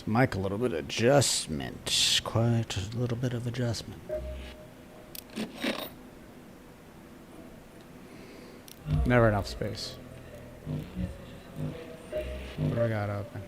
Mic a little bit of adjustment. Quite a little bit of adjustment. Never enough space. What do I got open?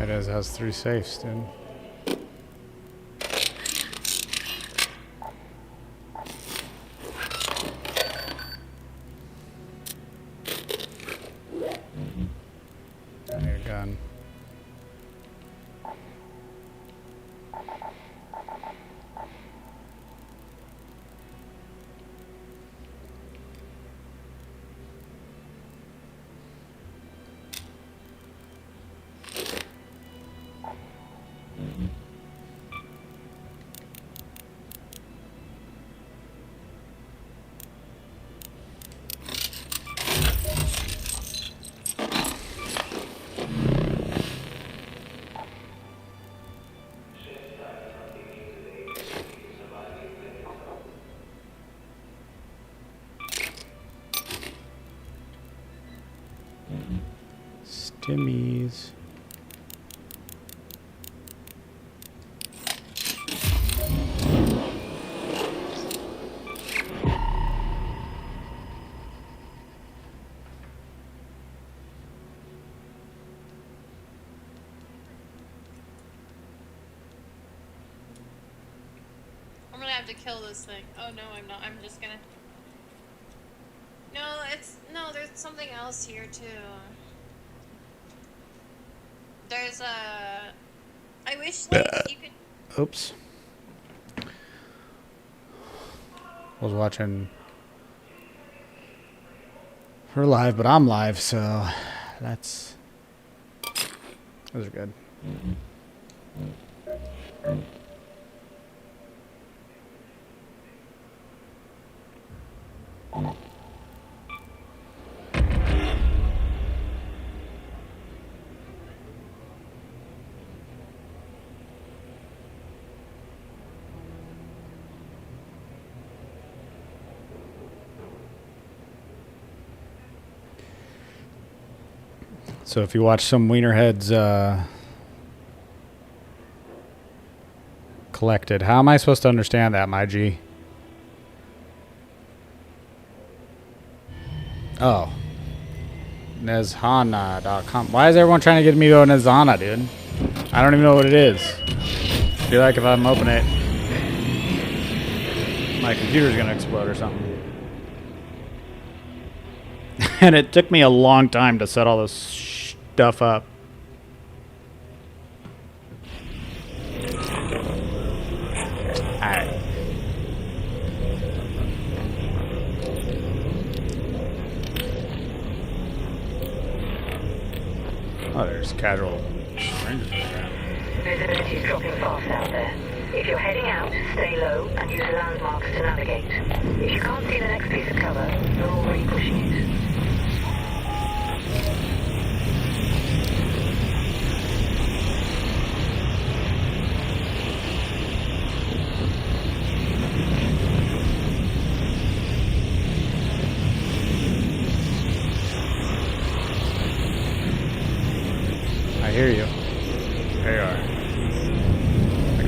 It has 3 safes, dude. I need a gun. Stimmies. I'm gonna have to kill this thing. Oh no, I'm not. I'm just gonna... No, there's something else here too. There's a... I wish, like, you could... Oops. Was watching her live, but I'm live, so those are good. So if you watch some Wienerheads collected, how am I supposed to understand that, my G? Oh. Nezhana.com. Why is everyone trying to get me to go Nezhana, dude? I don't even know what it is. I feel like if I'm opening it, my computer's gonna explode or something. And it took me a long time to set all this stuff up. Alright. Oh, there's casual strangers around. Visibility's dropping fast out there. If you're heading out, stay low and use landmarks to navigate. If you can't see the next piece of cover, you're already pushing it.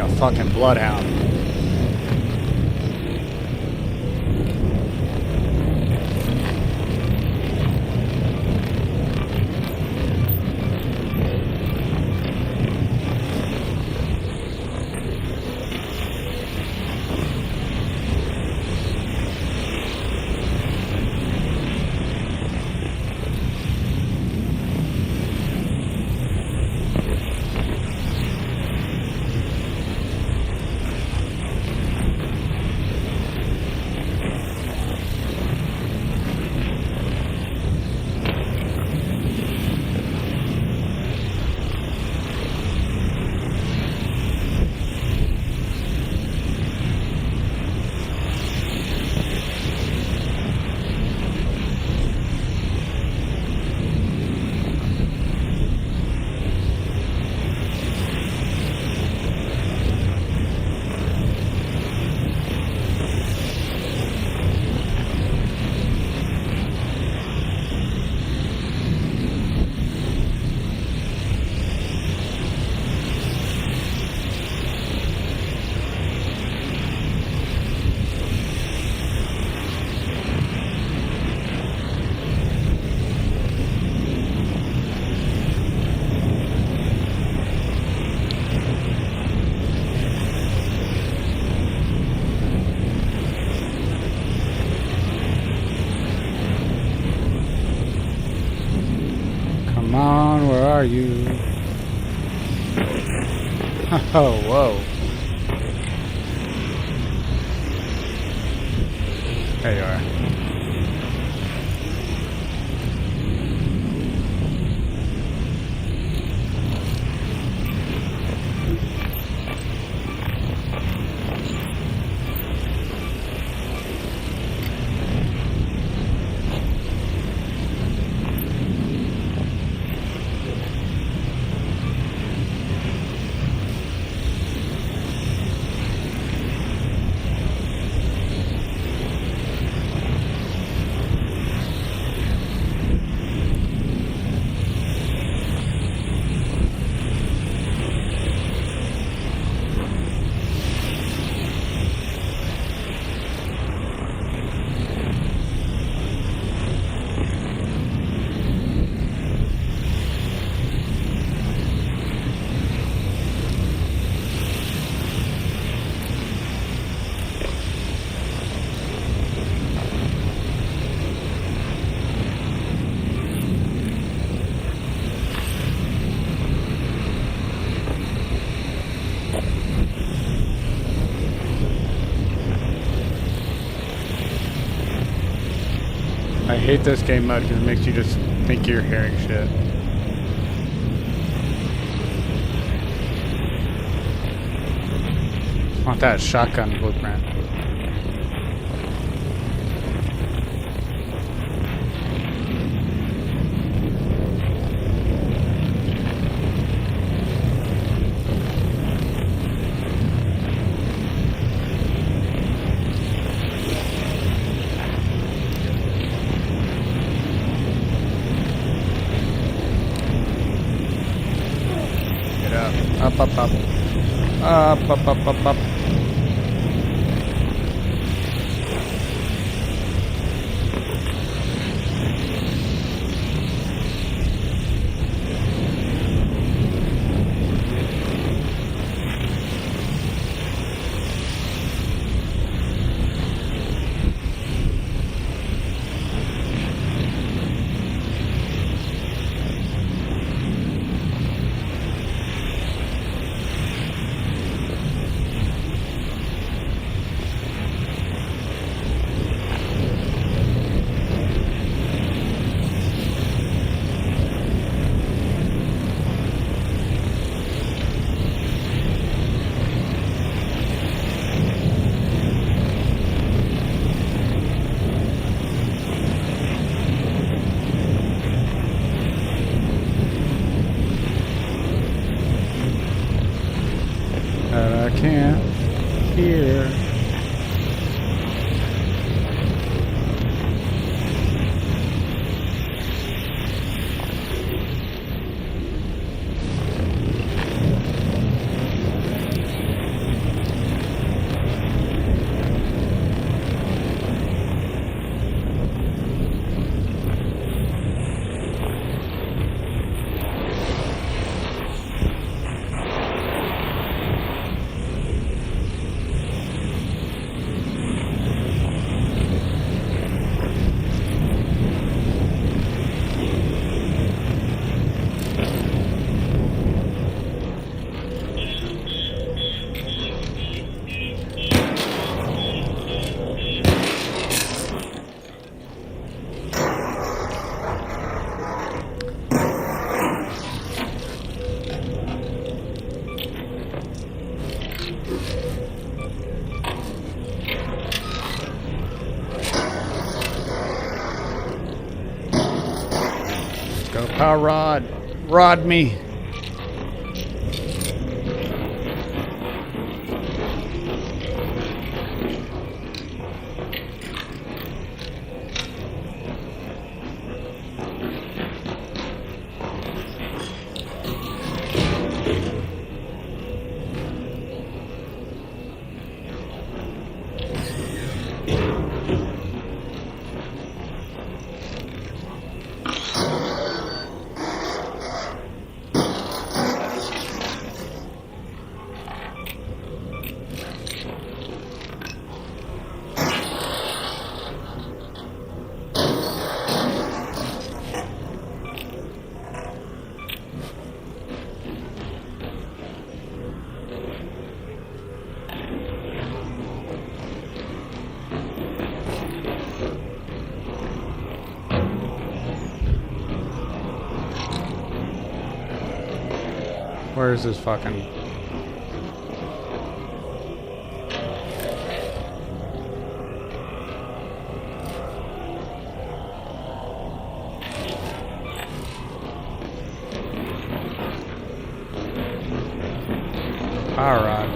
a fucking bloodhound. Come on, where are you? Oh, whoa. There you are. I hate this game mode because it makes you just think you're hearing shit. I want that shotgun blueprint. Up, up, up. Up, up, up, up, up. I can't hear. power rod. Rod me. Where's this fucking... power rod?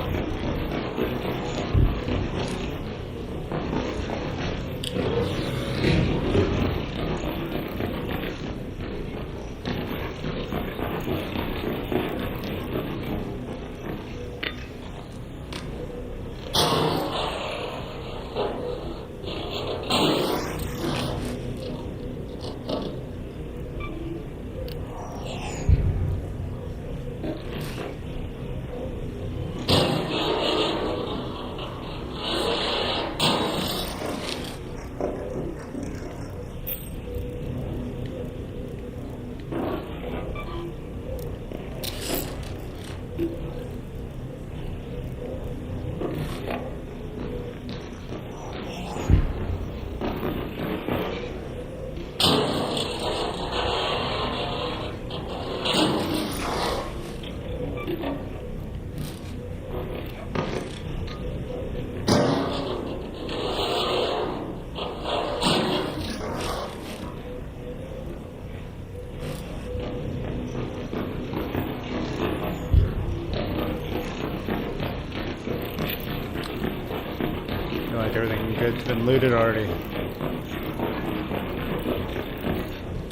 Like everything good's been looted already.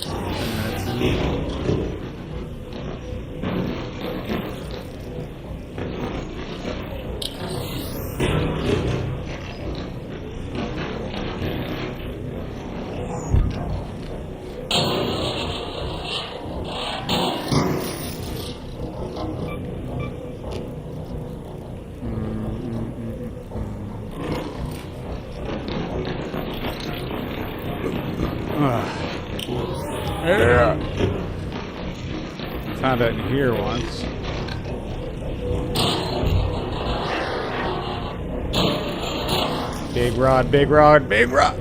10 minutes. Yeah. Found it in here once. Big rod, big rod, big rod.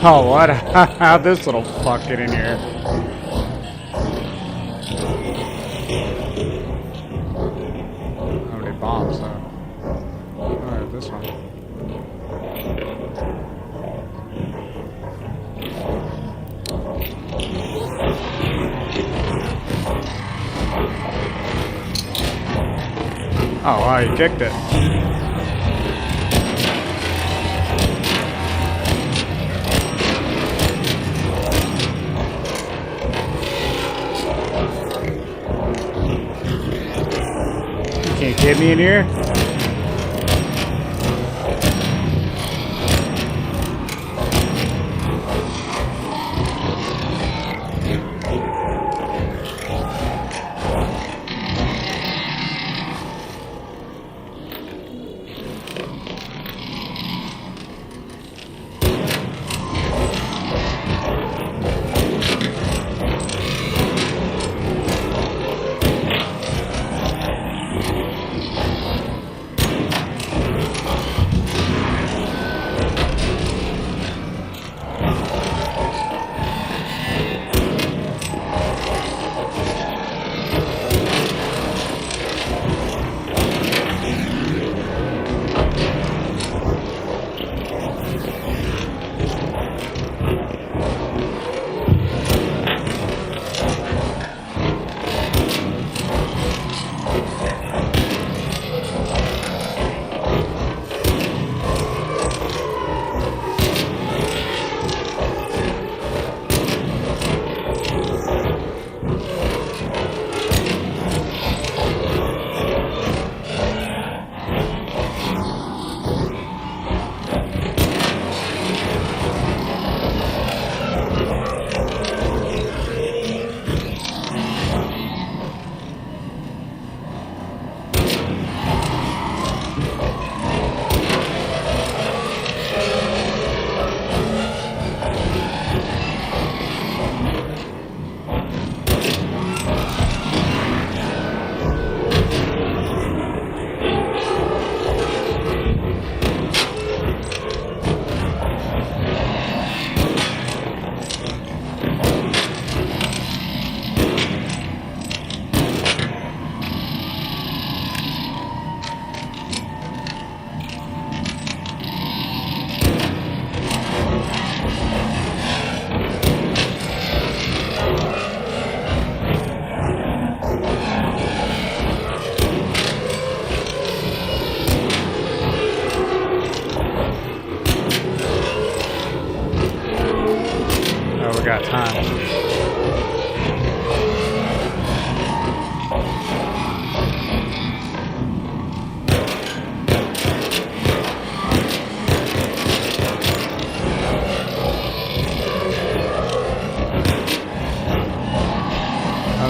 Oh, what? How'd this little fuck get in here? How many bombs, though? Alright, this one. Oh, wow, you kicked it. Can't get me in here?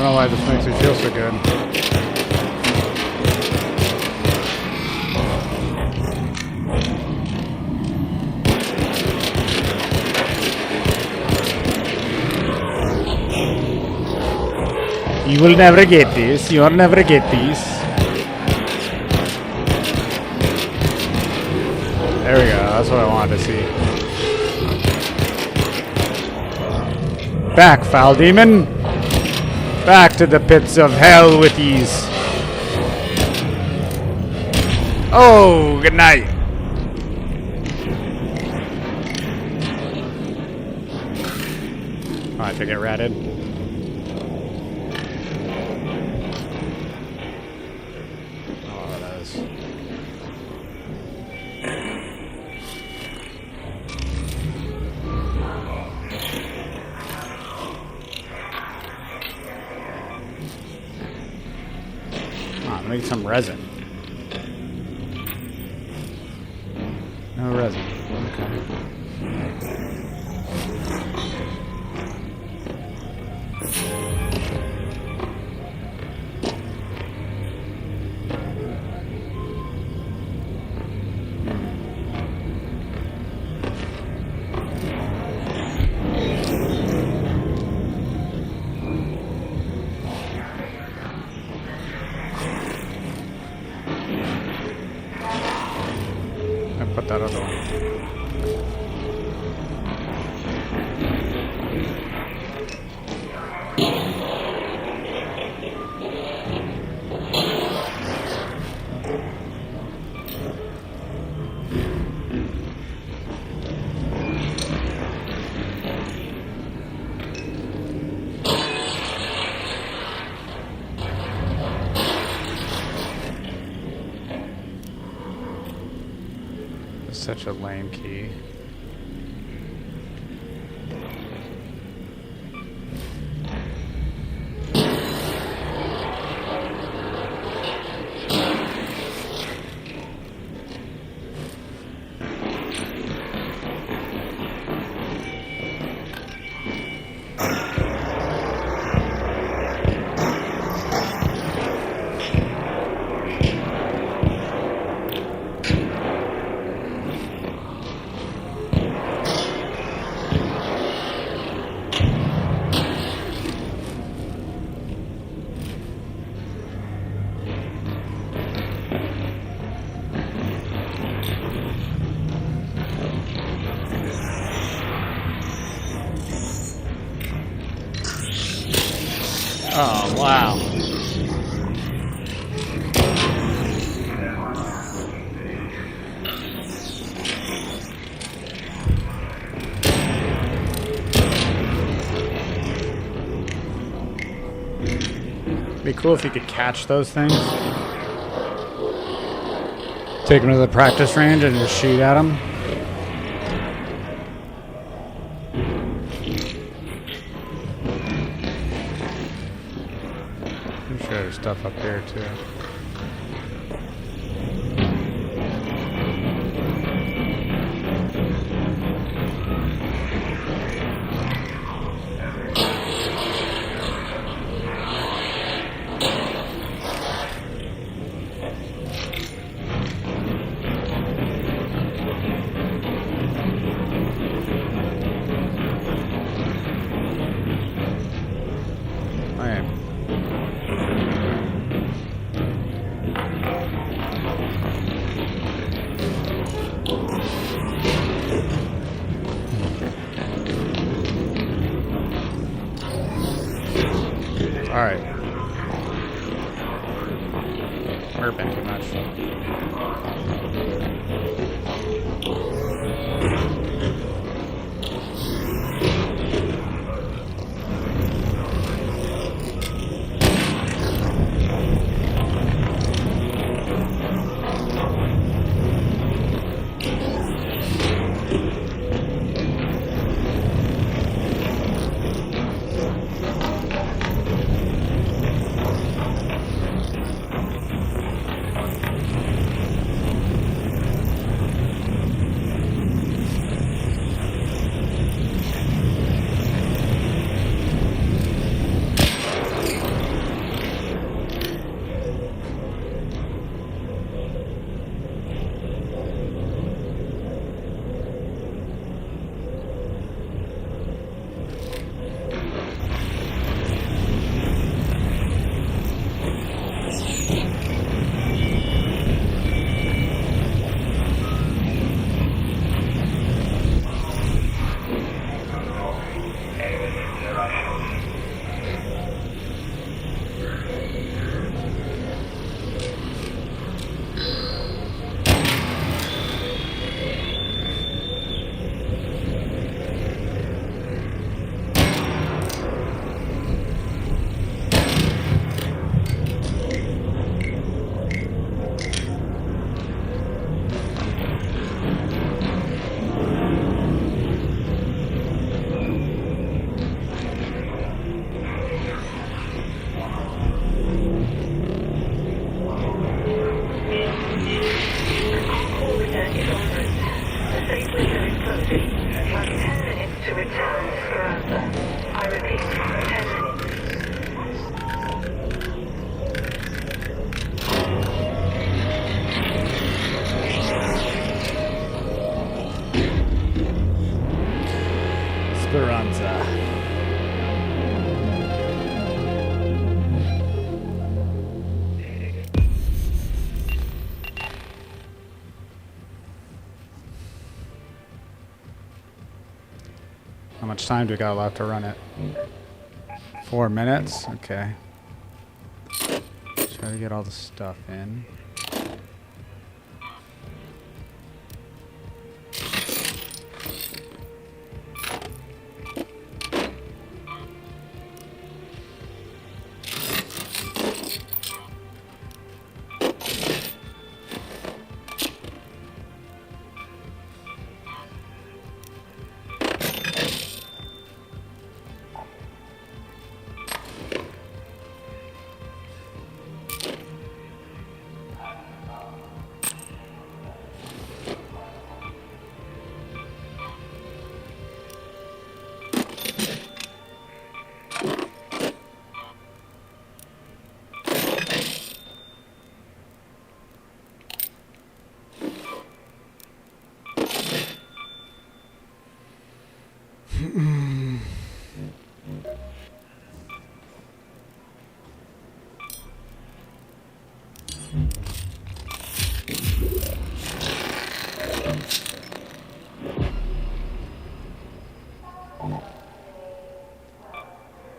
don't know why this makes me feel so good. You will never get this. You'll never get this. There we go. That's what I wanted to see. Back, foul demon. Back to the pits of hell with ease. Oh, good night. Oh, I have to get ratted. Oh, that is. Make some resin. No resin. Okay. Put that other one. Such a lame key. Oh, wow. It'd be cool if you could catch those things. Take them to the practice range and just shoot at them. I'm sure there's stuff up here too. Alright. We're been too much. much time do we got left to run it? 4 minutes? Okay. Try to get all the stuff in.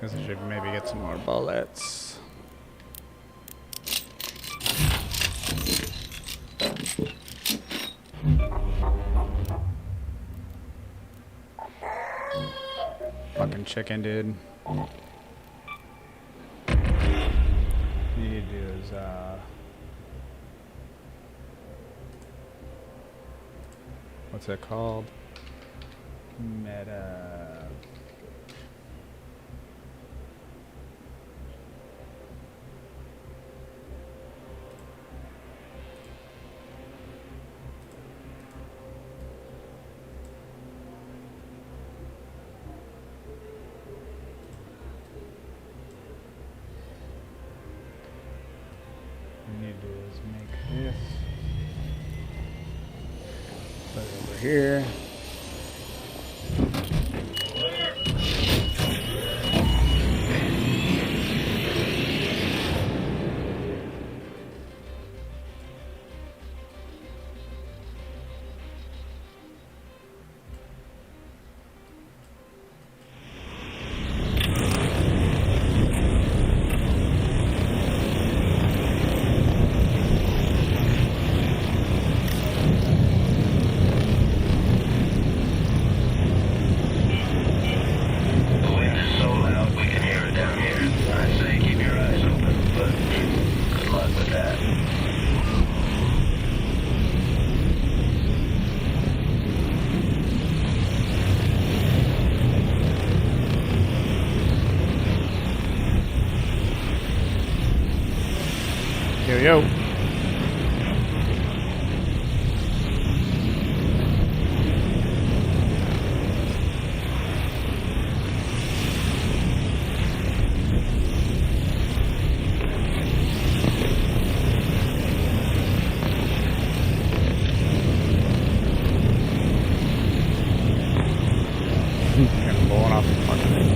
Guess I should maybe get some more bullets. Fucking chicken, dude. What you need to do is, what's it called? Meta. What you need to do is make this. Put it over here. Yo. Getting blown off the fucking thing.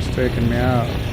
It's taking me out.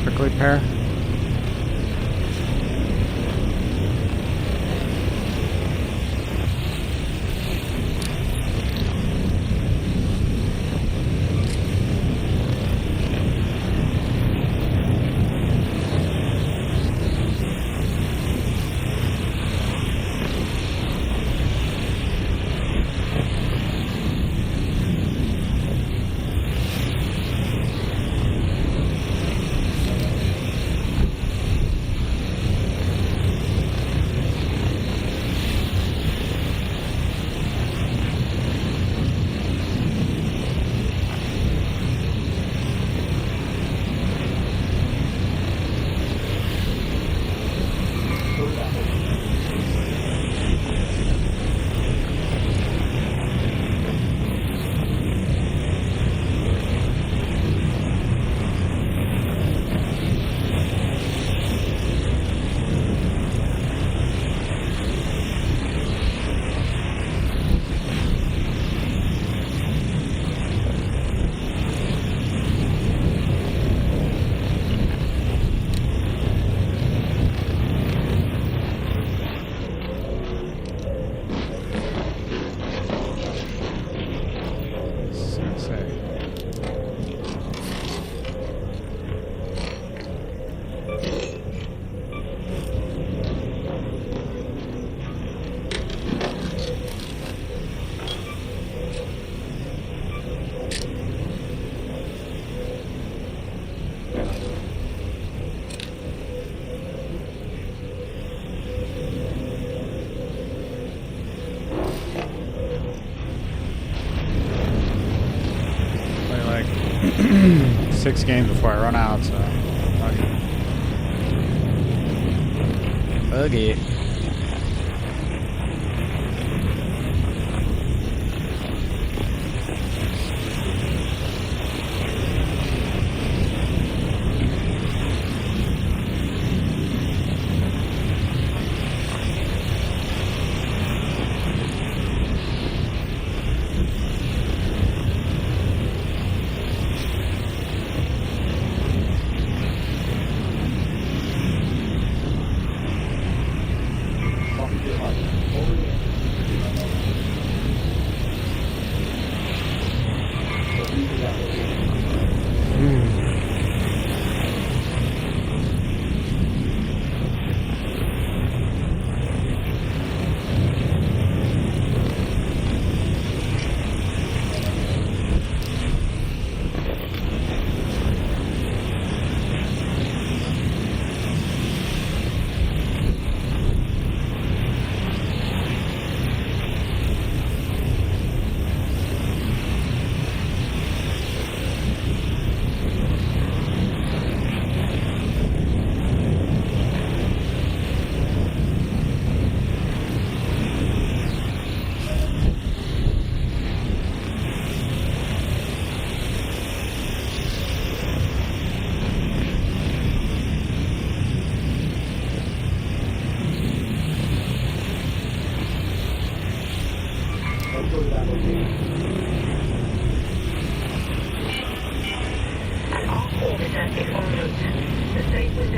Prickly pear. Play like 6 games before I run out, so buggy.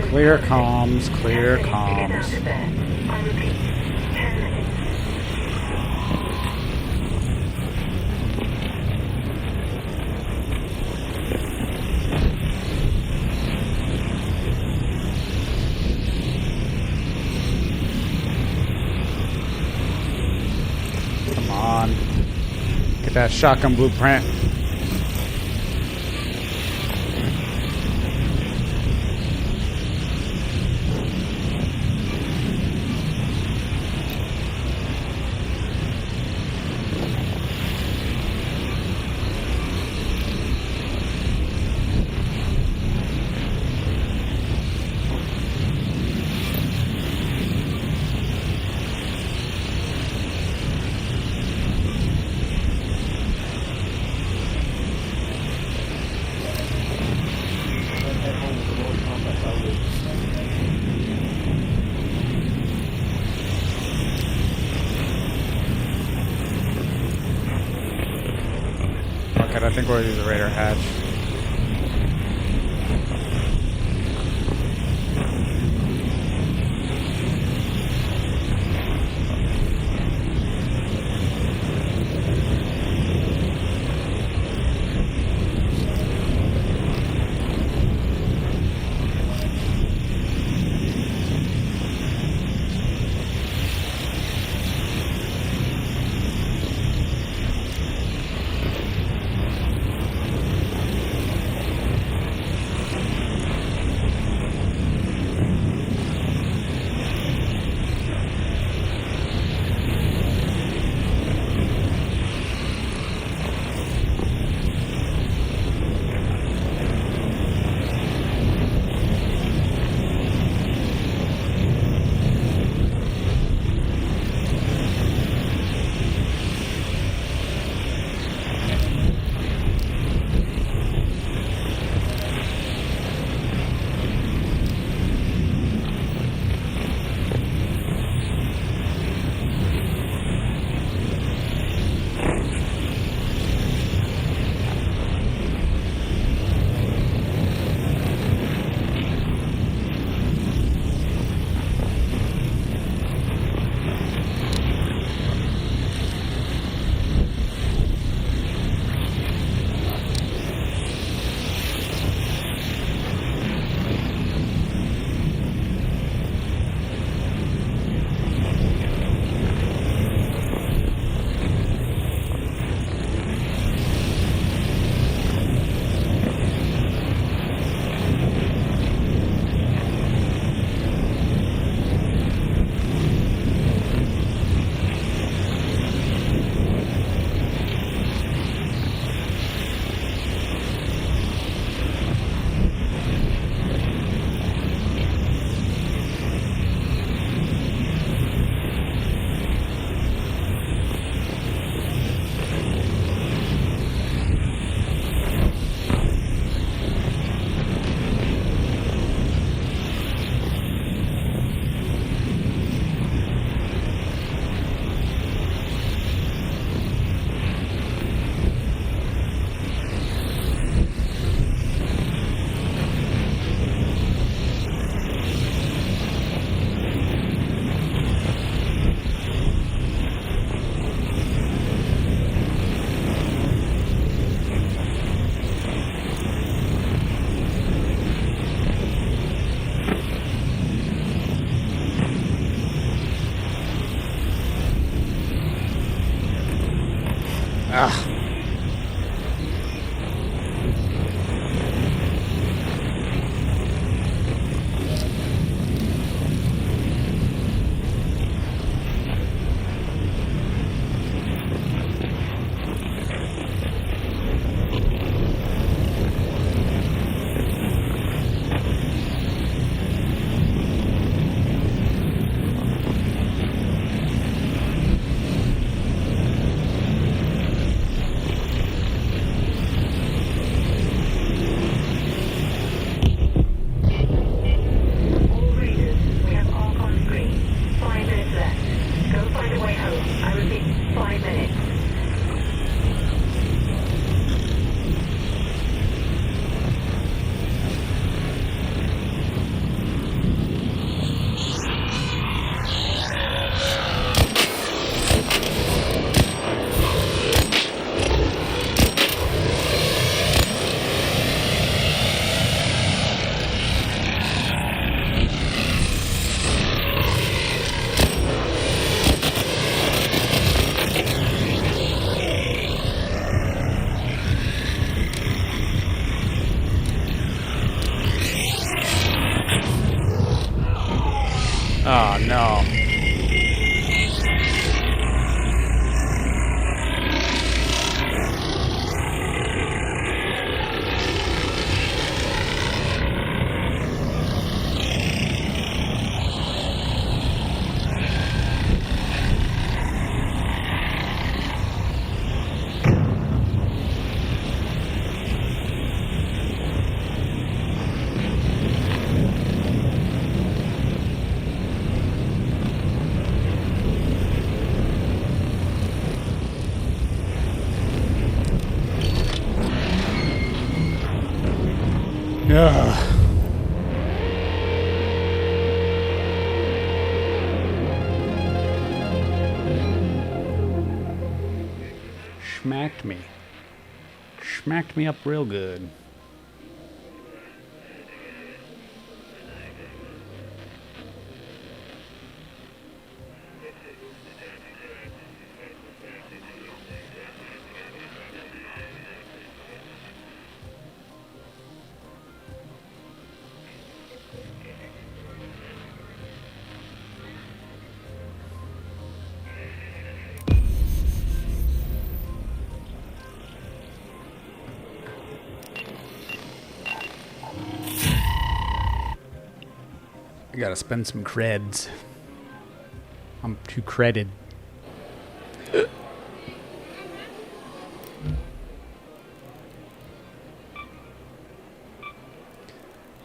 Clear comms, clear comms. I repeat, 10 minutes. Come on. Get that shotgun blueprint. Okay, I think we'll use the radar hatch. All Raiders, we have ARC on screen. 5 minutes left. Go find a way home. I repeat, 5 minutes. Oh no. Ugh. Schmacked me. Schmacked me up real good. I gotta spend some creds. I'm too credit. No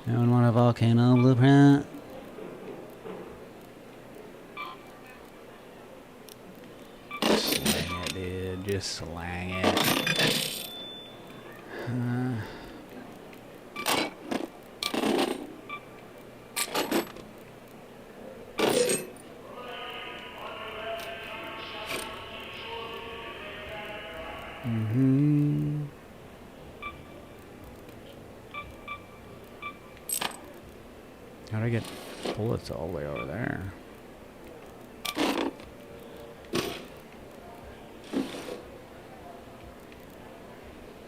one want a volcano blueprint? Slang it, dude. Just slang it. How'd I get bullets all the way over there?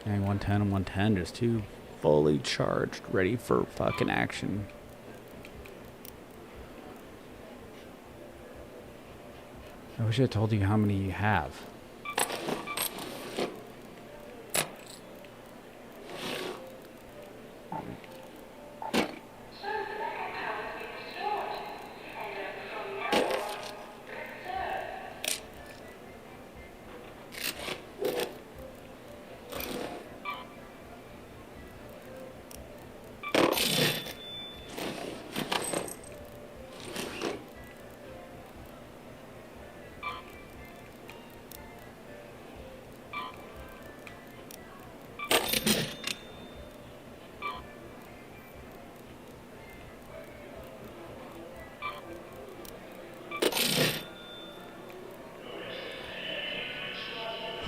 Dang, 110 and 110, just two fully charged, ready for fucking action. I wish I told you how many you have.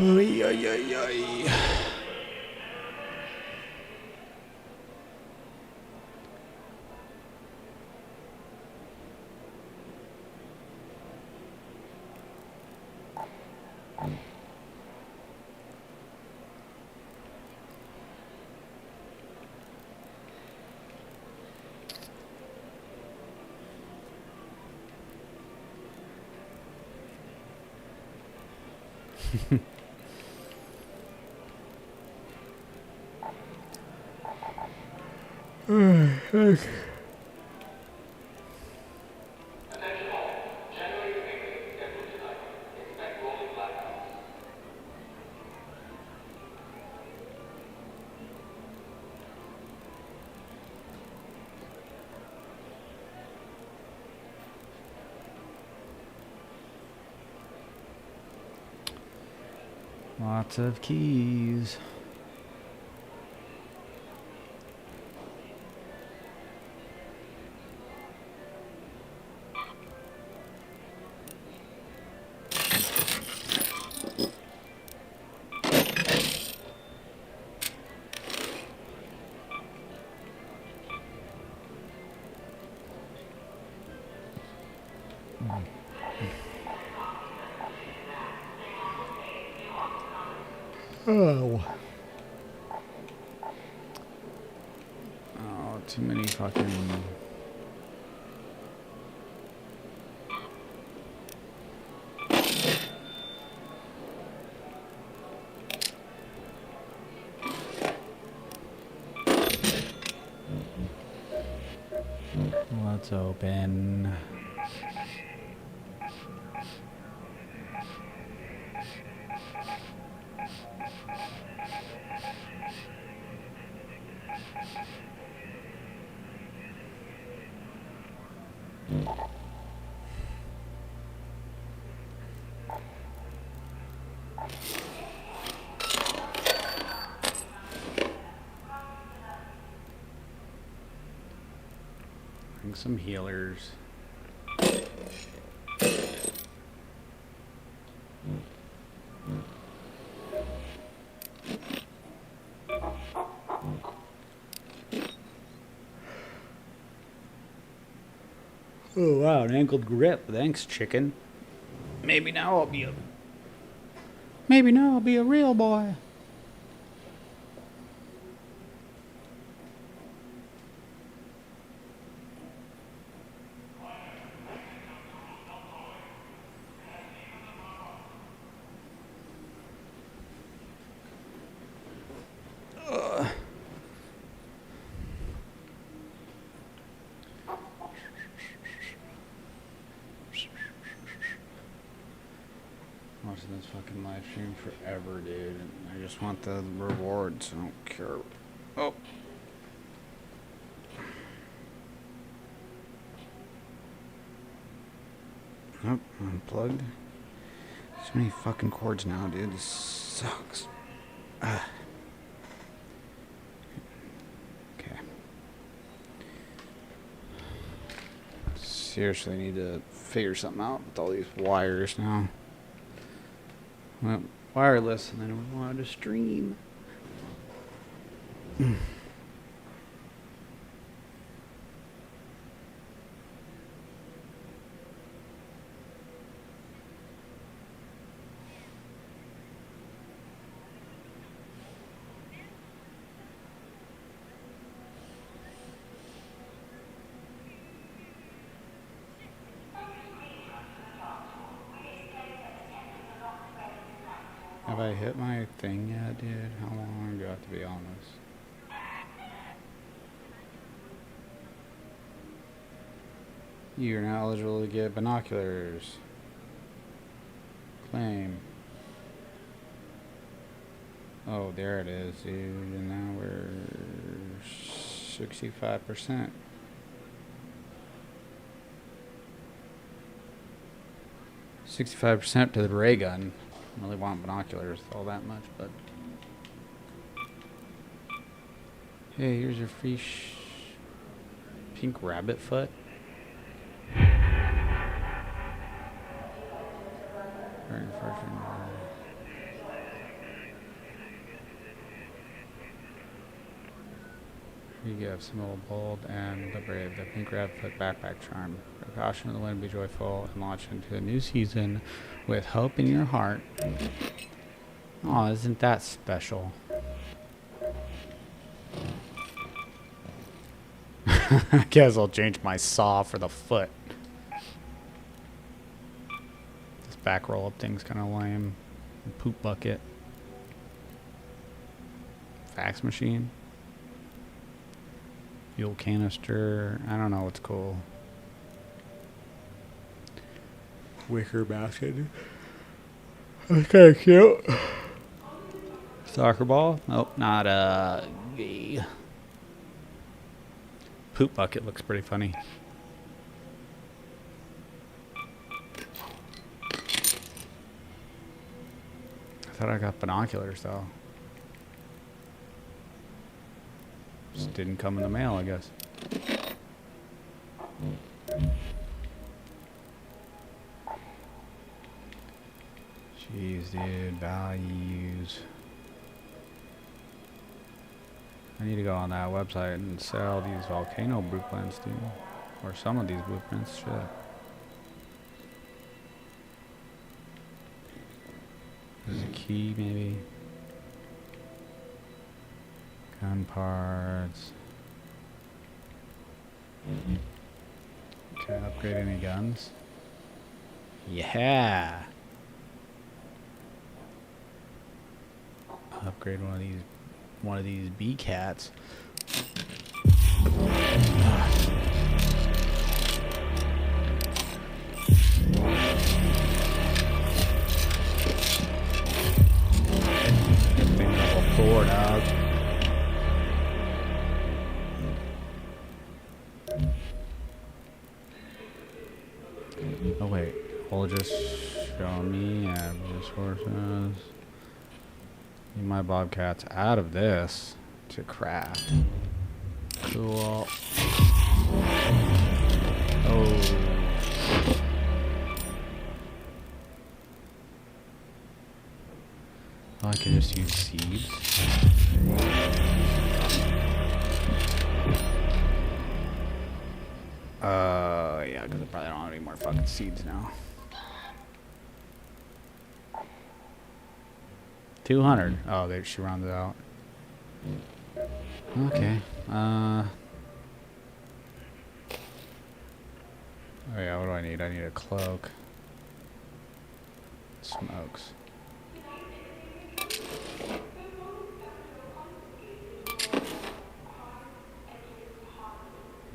Oy, oy, oy, oy. Lots of keys. Oh. Oh, too many fucking... Let's open... Bring some healers. Oh wow, an angled grip. Thanks, chicken. Maybe now I'll be a real boy. Watching this fucking live stream forever, dude. I just want the rewards. I don't care. Oh. Nope, unplugged. So many fucking cords now, dude. This sucks. Okay. Seriously need to figure something out with all these wires now. Well, wireless, and then we wanted to stream. Have I hit my thing yet, dude? How long do I have to be on this? You're now eligible to get binoculars. Claim. Oh, there it is, dude. And now we're 65%. %65% to the ray gun. I don't really want binoculars all that much, but hey, here's your free pink rabbit foot. Very refreshing. You have Symbol Bold and the Brave, the pink rabbit foot backpack charm. Precaution of the wind, be joyful, and launch into a new season with hope in your heart. Oh, isn't that special? I guess I'll change my saw for the foot. This back roll up thing's kind of lame. Poop bucket. Fax machine. Fuel canister. I don't know what's cool. Wicker basket. That's kind of cute. Soccer ball. Nope, not a gay. Poop bucket looks pretty funny. I thought I got binoculars though. Just didn't come in the mail, I guess. Jeez, dude, values. I need to go on that website and sell these volcano blueprints, dude. Or some of these blueprints, shit. There's a key, maybe. Gun parts. Can I upgrade any guns? Yeah. Upgrade one of these bee cats. Thing level 4, dog. Oh wait, will just show me resources. Need my bobcats out of this to craft. Cool. Oh. I can just use seeds. Yeah, because I probably don't have any more fucking seeds now. 200. Oh, she rounded out. Okay. Oh yeah, what do I need? I need a cloak. Smokes.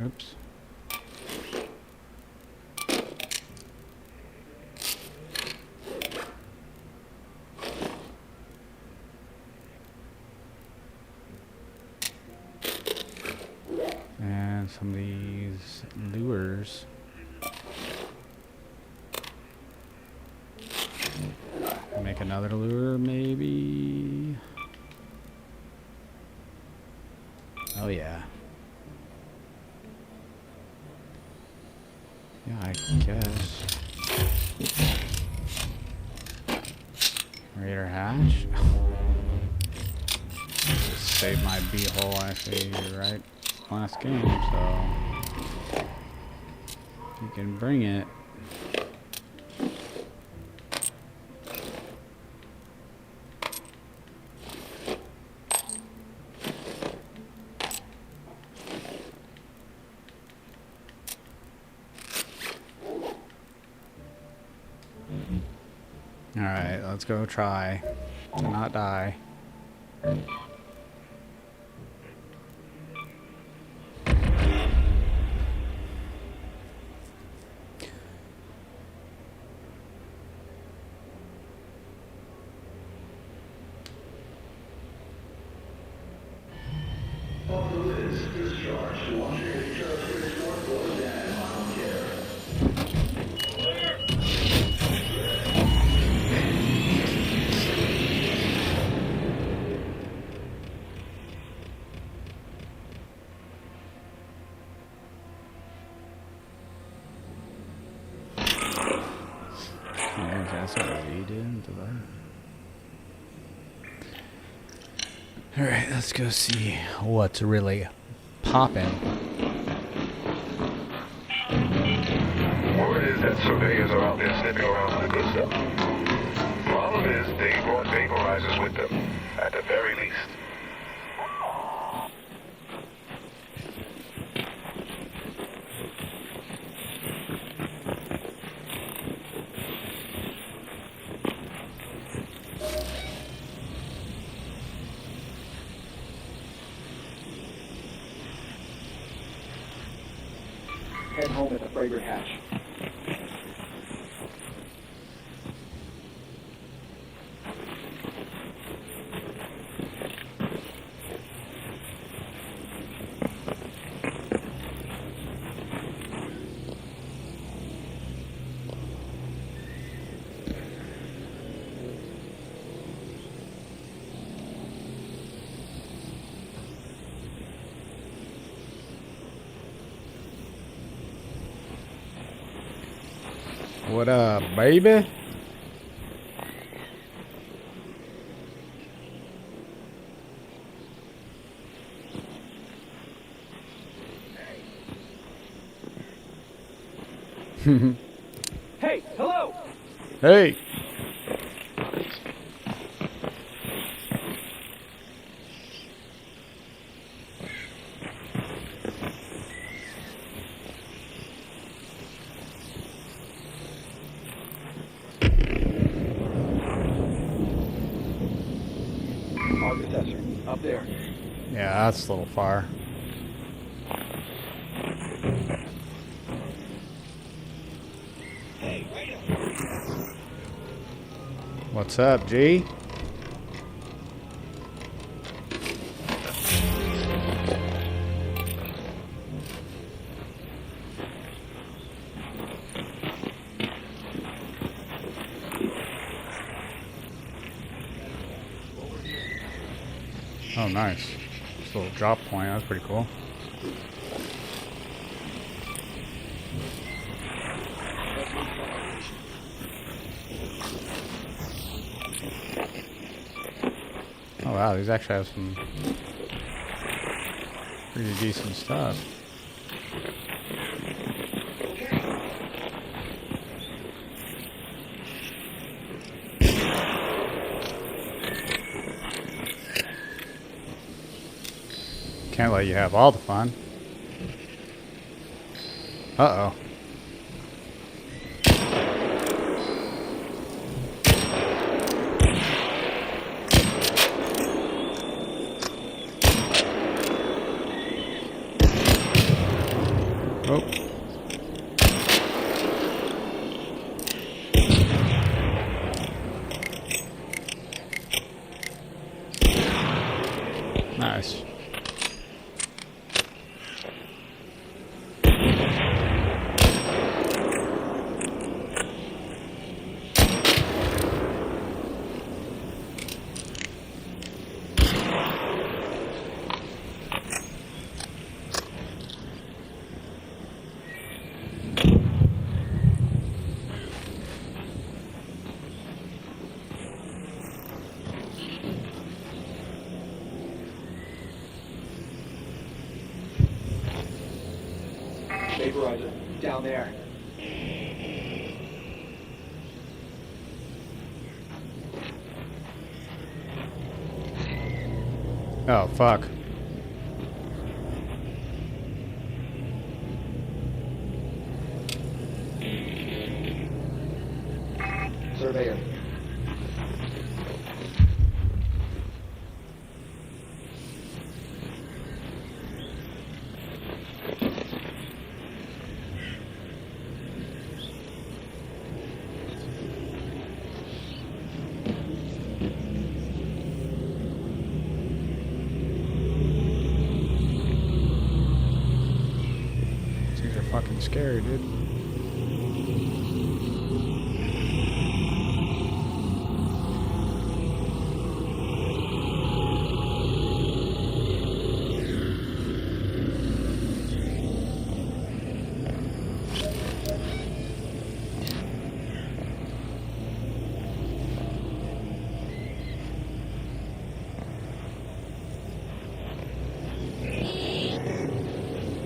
Oops. And some of these lures. Make another lure, maybe. Oh yeah. Yeah, I guess. Raider hatch. Just saved my beehole actually, right? Last game, so you can bring it. Alright, let's go try to not die. That's what we did. Alright, let's go see what's really popping. Word is that surveyors are out there sniffing around for the good stuff. Problem is, they brought vaporizers with them, at the very least. home at the Fragrant Hatch. What up, baby? Hey, hello! Hey! Architecture, up there. Yeah, that's a little far. What's up, G? Oh, nice. This little drop point, that's pretty cool. Oh wow, these actually have some pretty decent stuff. Can't let you have all the fun. Uh-oh. Oh. Nice. Vaporizer, down there. Oh, fuck. Surveyor. These are fucking scary, dude.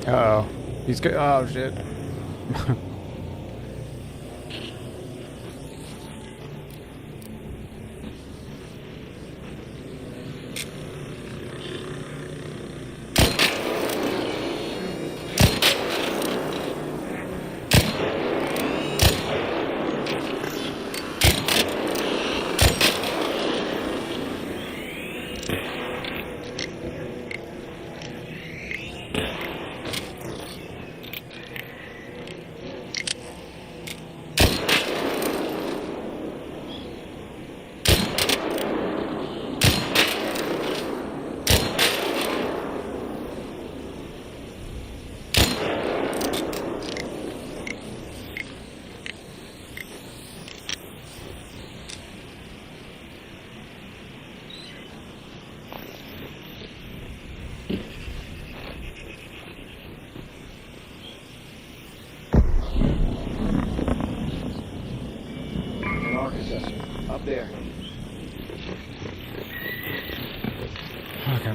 Uh-oh. He's good. Oh, shit.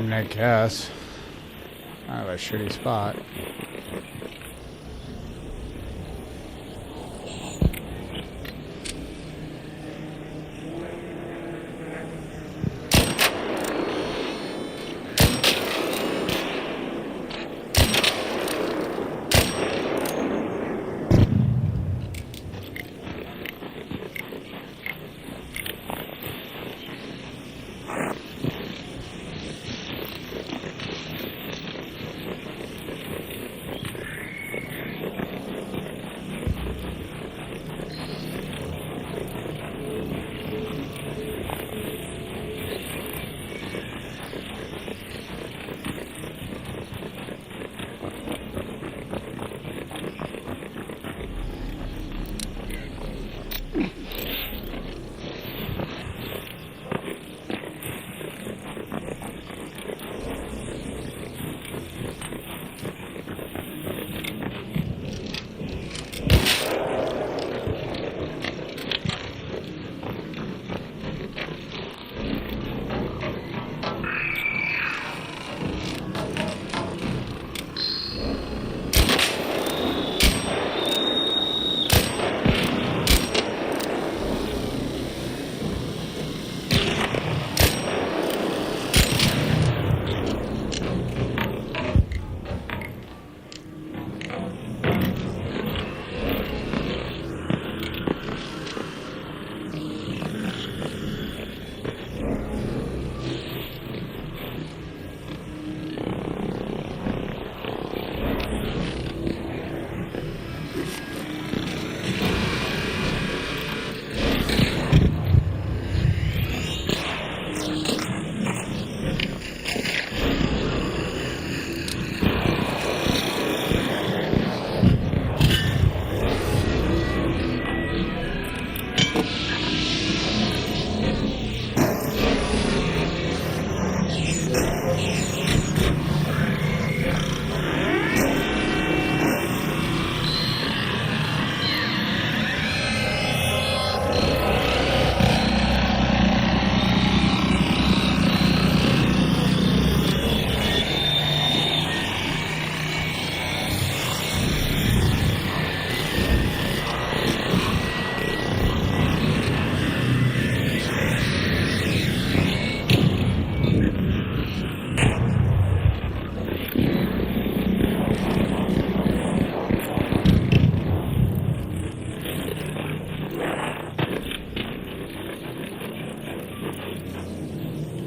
I'm gonna guess. Kind of a shitty spot.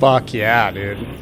Fuck yeah, dude.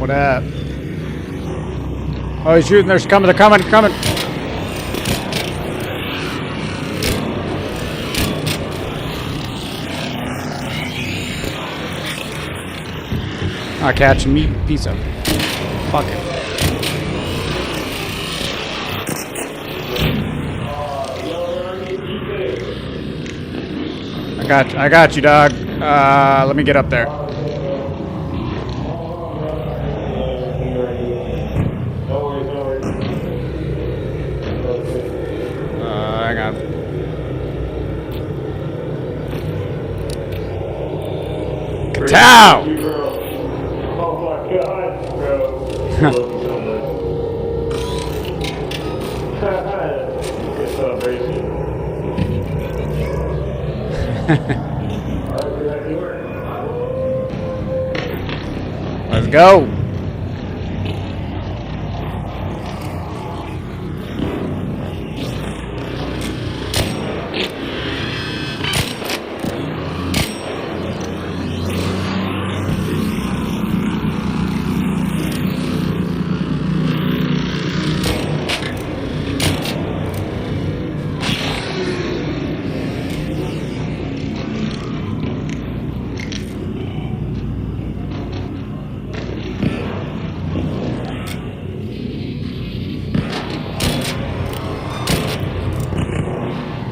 What up? Oh, he's shooting. They're coming. I'll catch him, you piece of fucking. I got you, dog. Let me get up there. Hang on. Cow! Oh my god, bro. Good celebration. Let's go.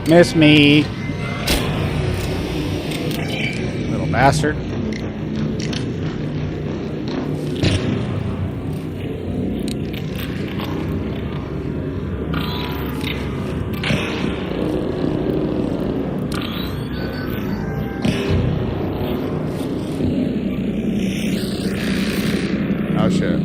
Miss me. Little bastard. Oh shit.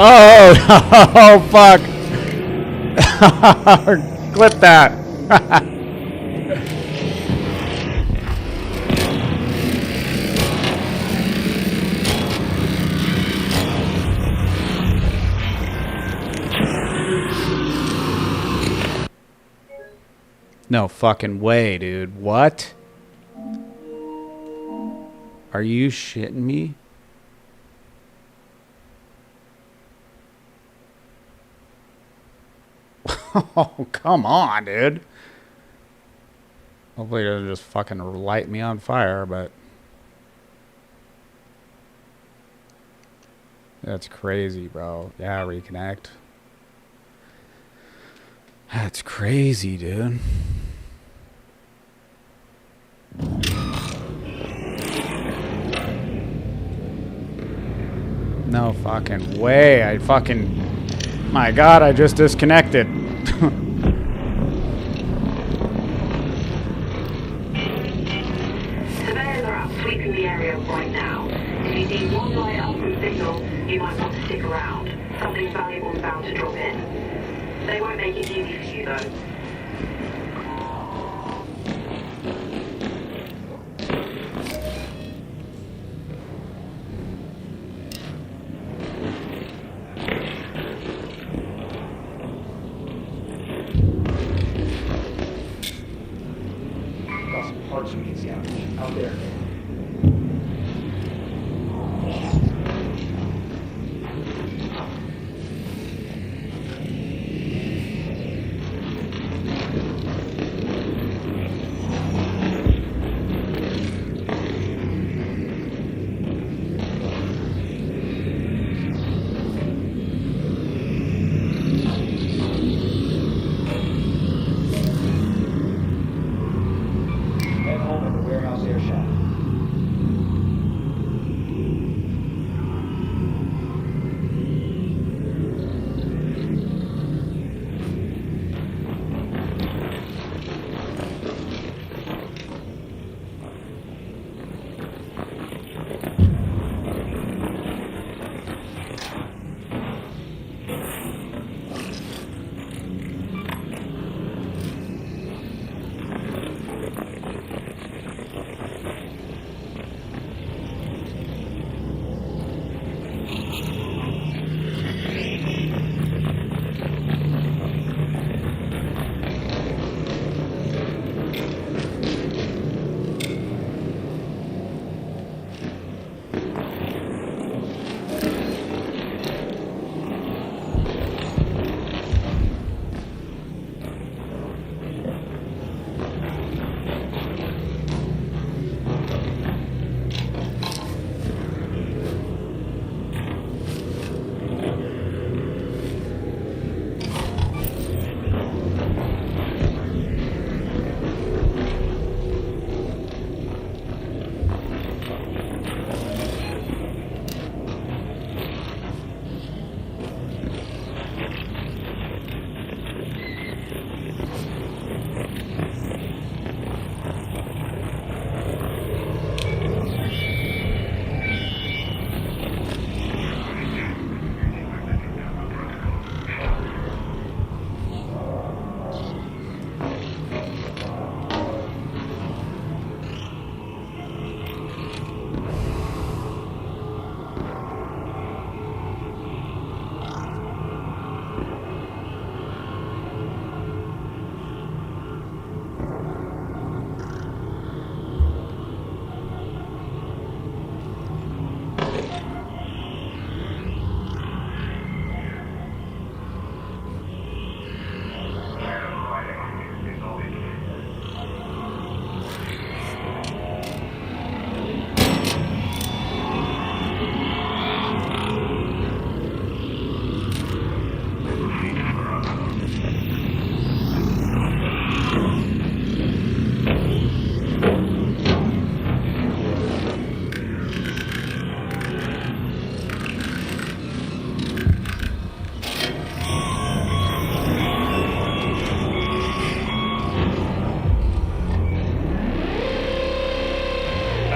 Oh, oh fuck. Clip that. No fucking way, dude. What? Are you shitting me? Oh, come on, dude. Hopefully it doesn't just fucking light me on fire, but... That's crazy, bro. Yeah, reconnect. That's crazy, dude. No fucking way. I fucking... My God, I just disconnected. Surveyors are out sweeping the area right now. If you see one light up and signal, you might want to stick around. Something valuable is bound to drop in. They won't make it easy for you, though. Got some parts we can see out there. Head home at the warehouse air shaft.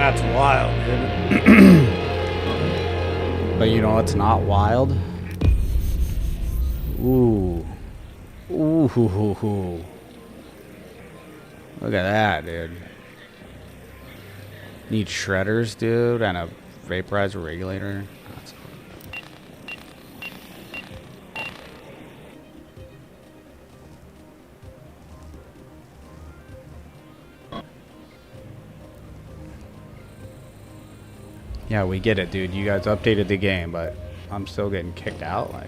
That's wild, dude. But you know what's not wild? Ooh. Ooh, hoo, hoo, hoo. Look at that, dude. Need shredders, dude, and a vaporizer regulator. That's yeah, we get it, dude. You guys updated the game, but I'm still getting kicked out. Like,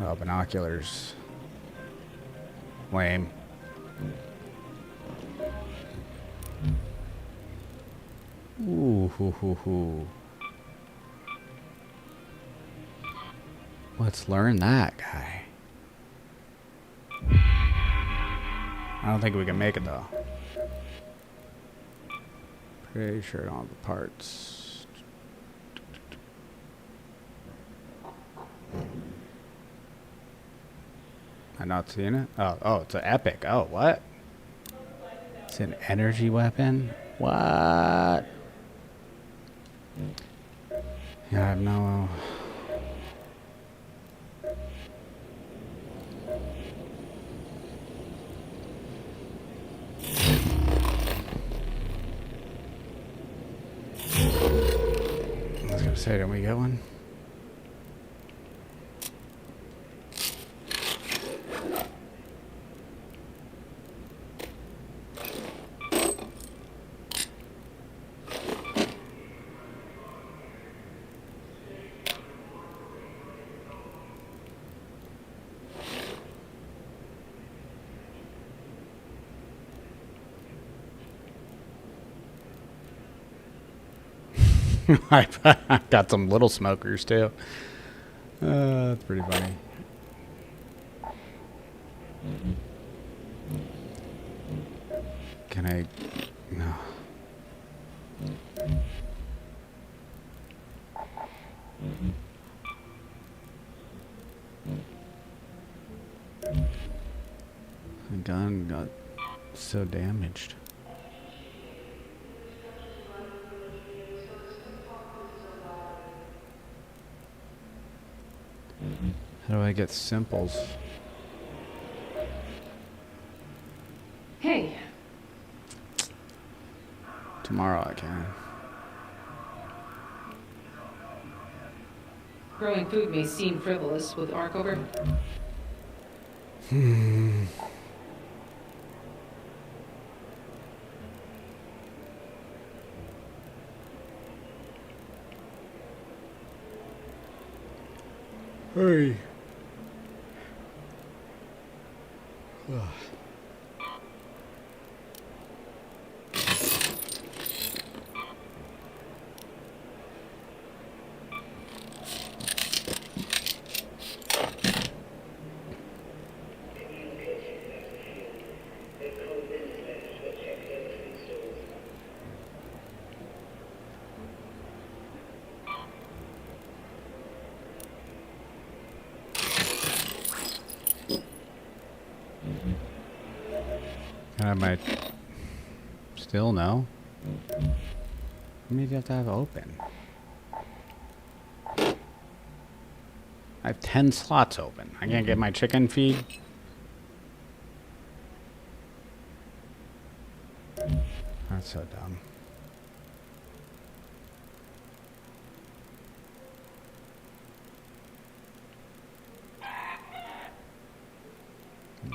oh, binoculars. Lame. Ooh, hoo, hoo, hoo. Let's learn that guy. I don't think we can make it though. Pretty sure I don't have the parts. I'm not seeing it. Oh, it's an epic. Oh, what? It's an energy weapon? What? Yeah, I have no. I was gonna say, didn't we get one? I got some little smokers too. That's pretty funny. Can I? No. The gun got so damaged. How do I get simples? Hey. Tomorrow I can. Growing food may seem frivolous with ARC over. Hurry. Can I have my... Still no? How many do you have to have open? I have 10 slots open. I can't get my chicken feed? That's so dumb.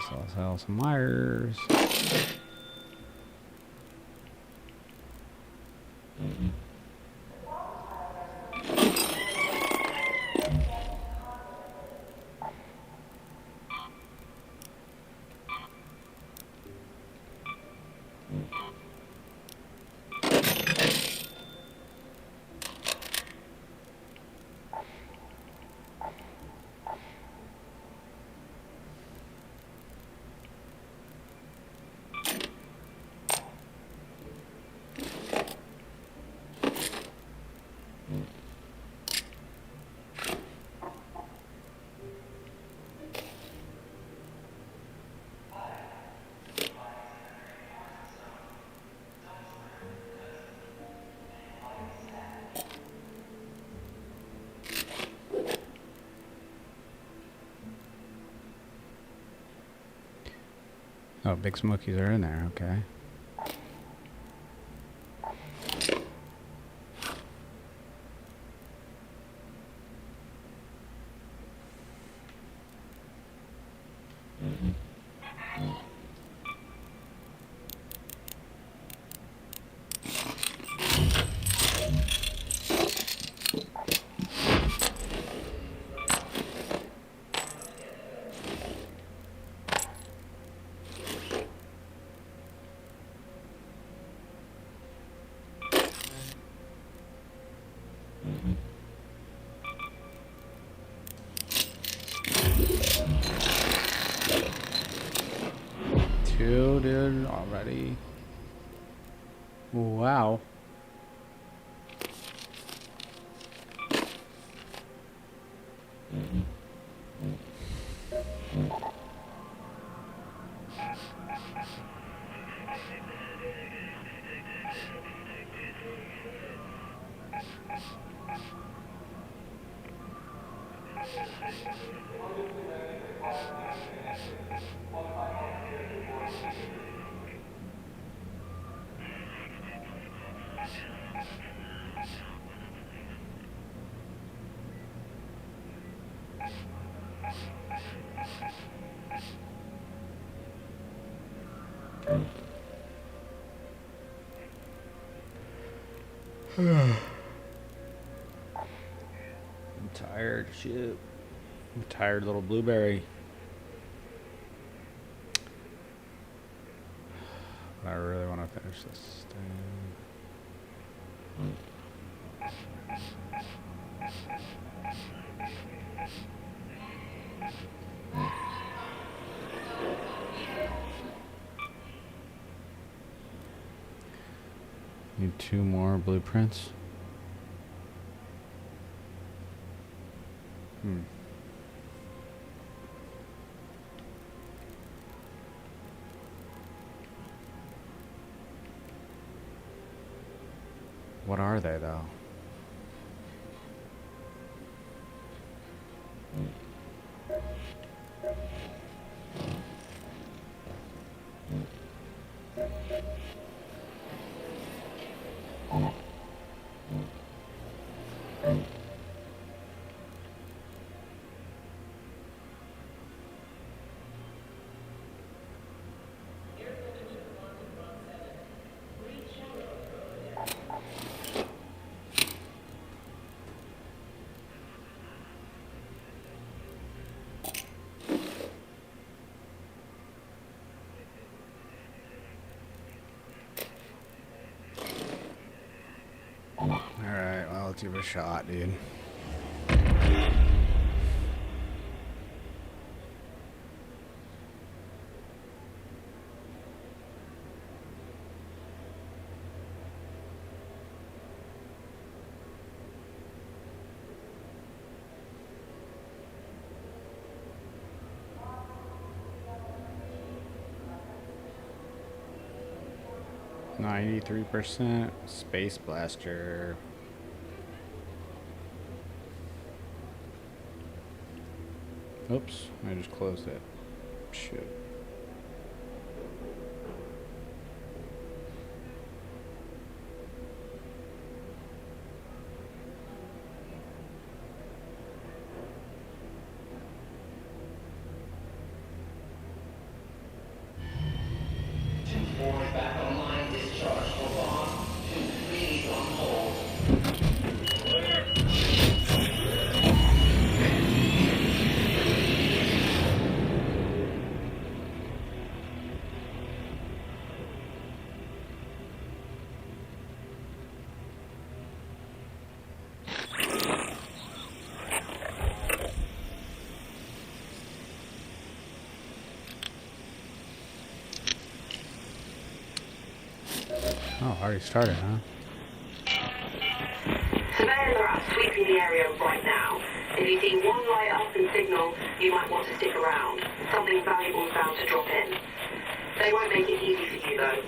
So I'll sell some wires. Oh, big smokies are in there, okay. Two, dude, already. Wow. I'm tired, shit. I'm tired, little blueberry. But I really want to finish this thing. Need 2 more blueprints. What are they, though? Alright, well, let's give it a shot, dude. %, Space Blaster. Oops, I just closed it. Shit. Oh, already started, huh? Surveyors are out sweeping the area right now. If you see one light up and signal, you might want to stick around. Something valuable is bound to drop in. They won't make it easy for you, though.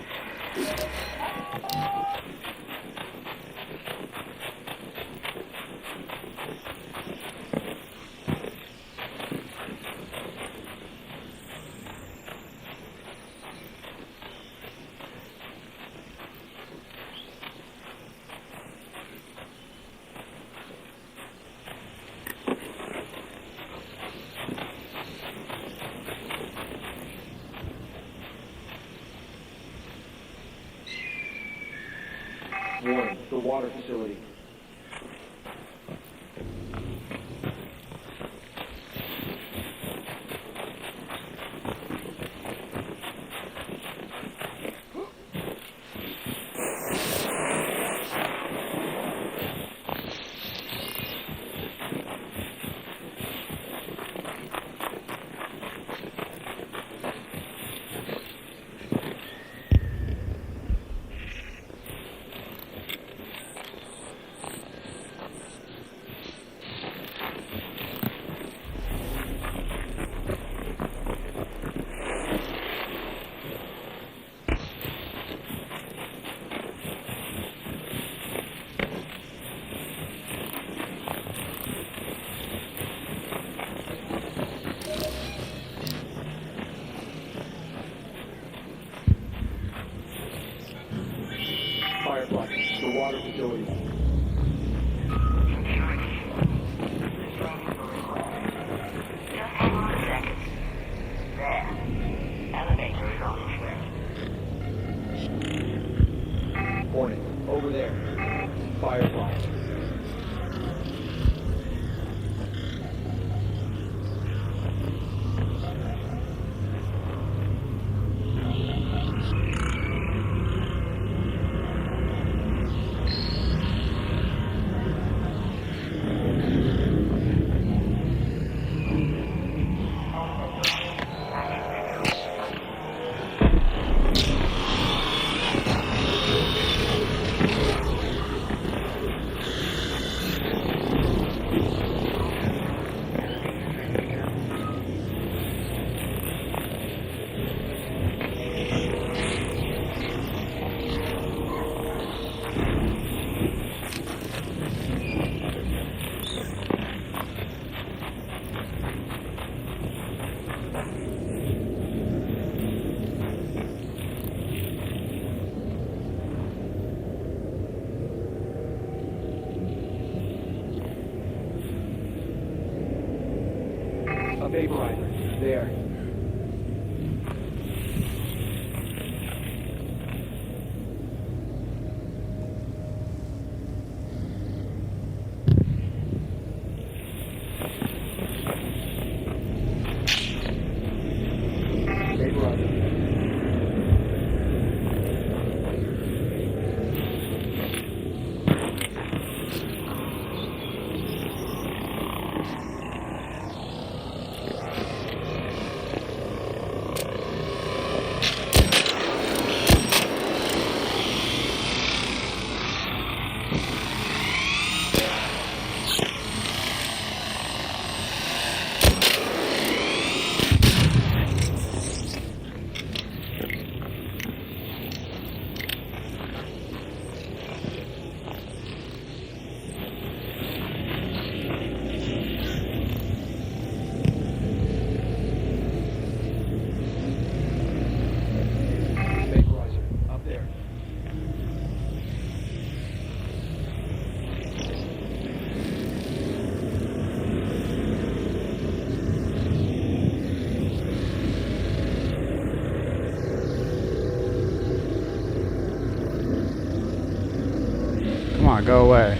Warning, the water facility. Firefly, the water facility. Just hang on a second. There. Elevator is on its way. Warning, over there. Firefly. A vaporizer. There. Vaporizer. Vaporizer. Up there. Come on, go away.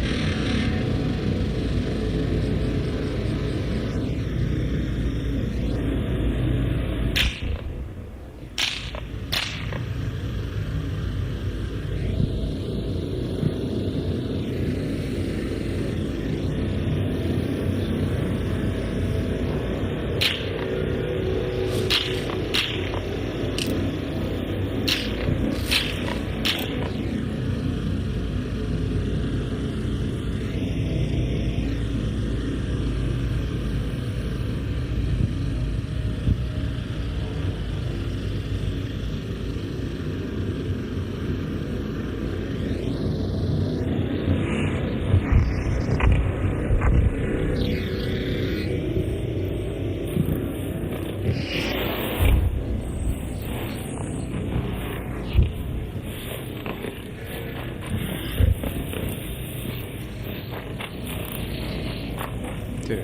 Dude.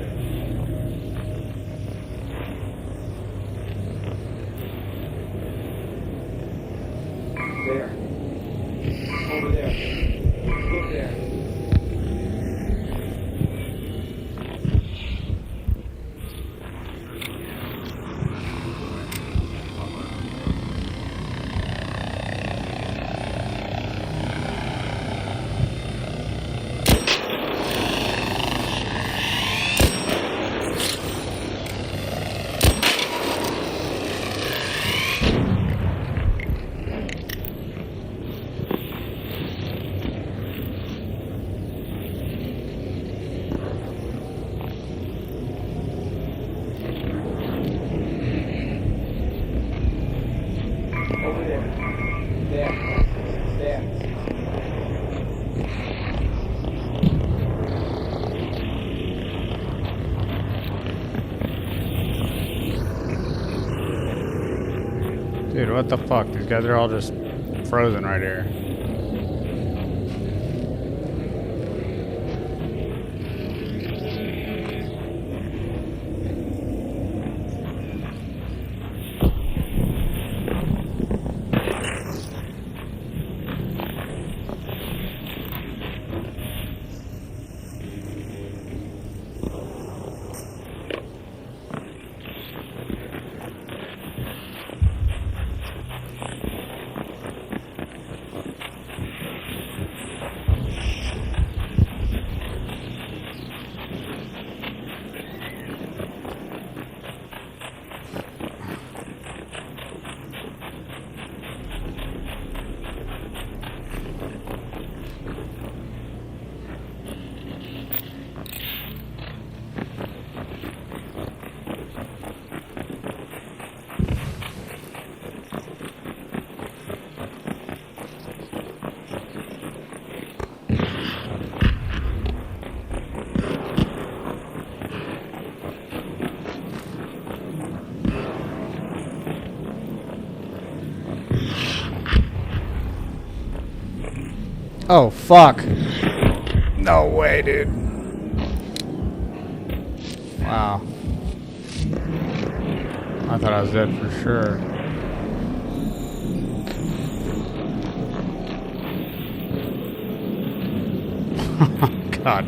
There. Over there. There. There. There. Dude, what the fuck? These guys are all just frozen right here. Oh, fuck. No way, dude. Wow. I thought I was dead for sure. God.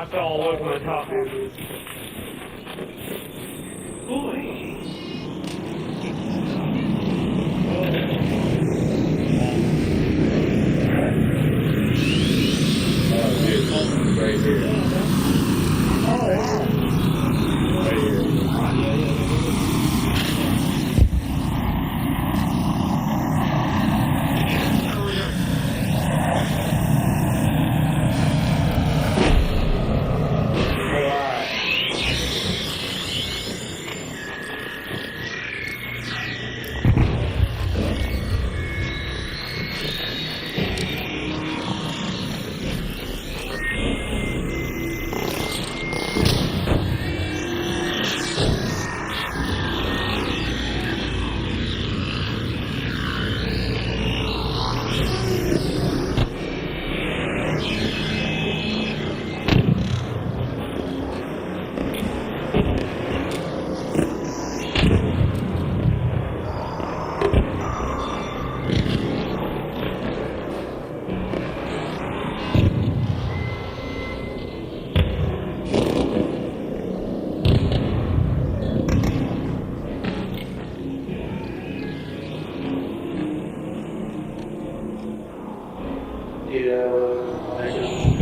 I fell away from the top. Right here. Right here.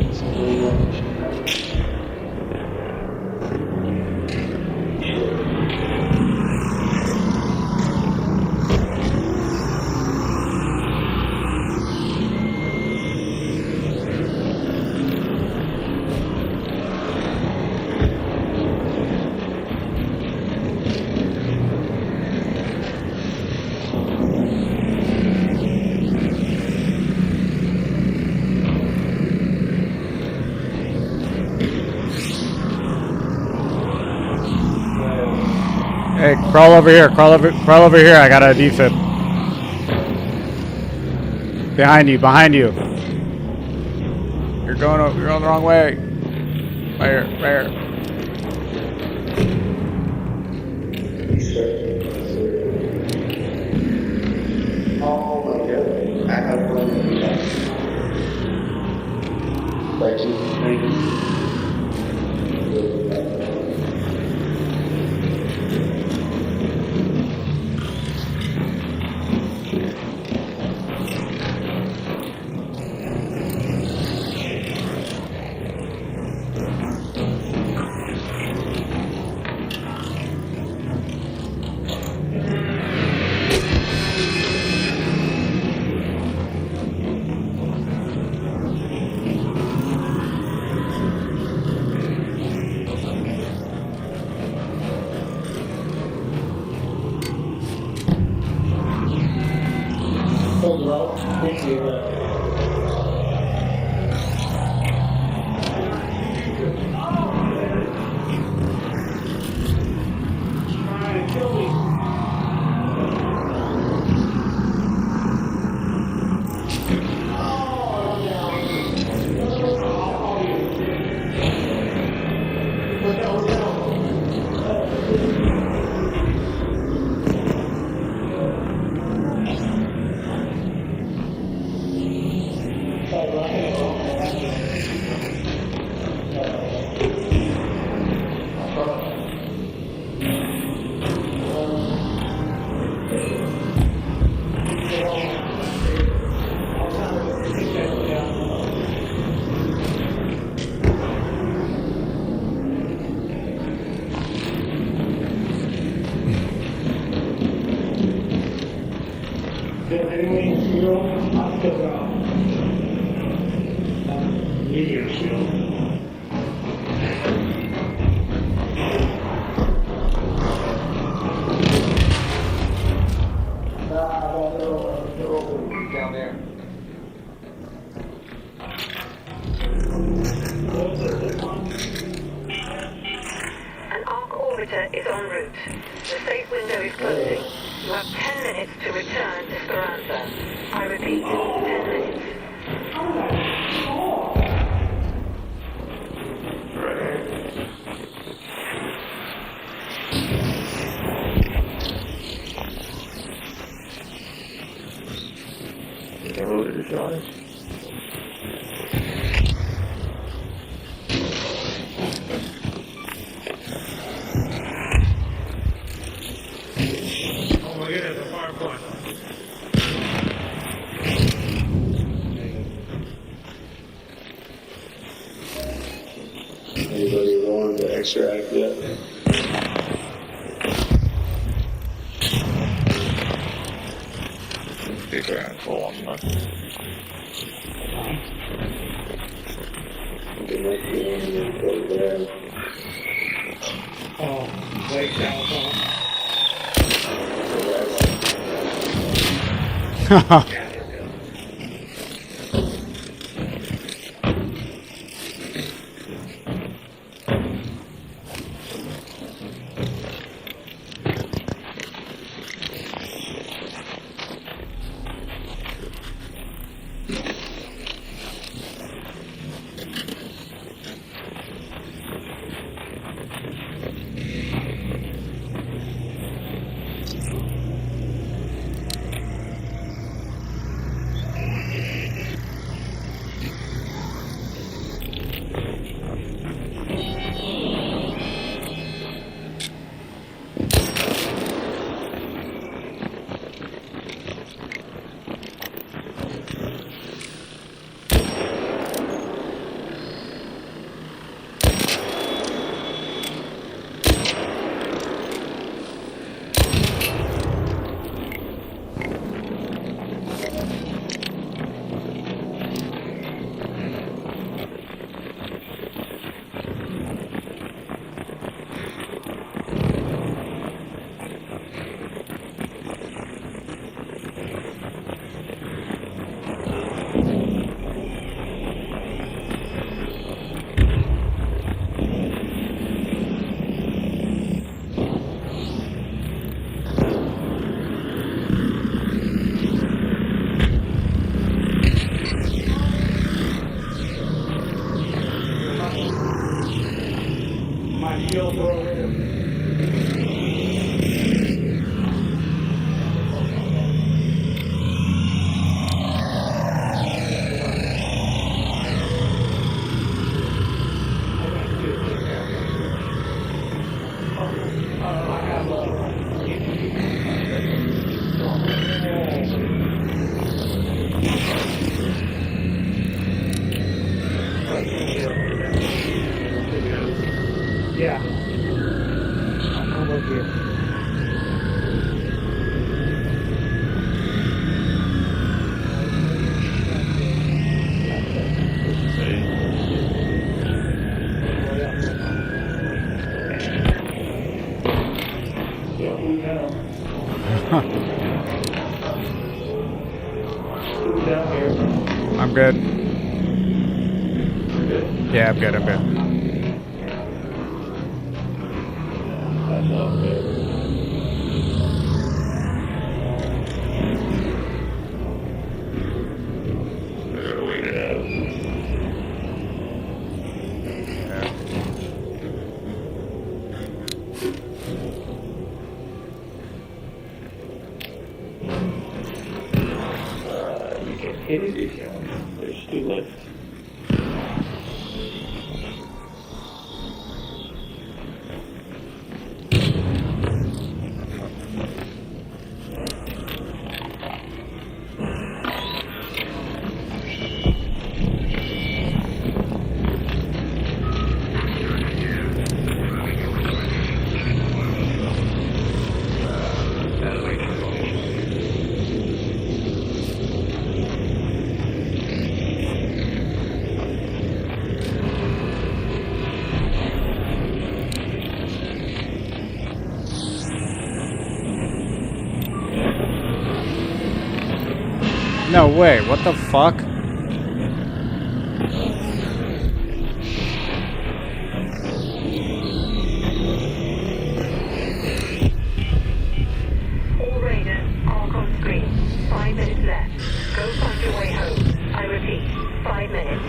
Hey, crawl over here. Crawl over here. I got a defib. Behind you. You're going the wrong way. Right here. Oh my god. I have one. Down there. An Ark orbiter is en route. The safe window is closing. You have 10 minutes to return to Speranza. I repeat, 10 minutes. extract, yeah. Stick around for 1 month. The next one goes there. Oh, Lake California. My shield over there. Yeah. I'll come over here. Down here. I'm good. Yeah, I'm good. I'm good. That's all good. Better wait it out. You can hit it if you want. There's 2 left. No way. What the fuck? All Raiders, arc on screen. 5 minutes left. Go find your way home. I repeat, 5 minutes.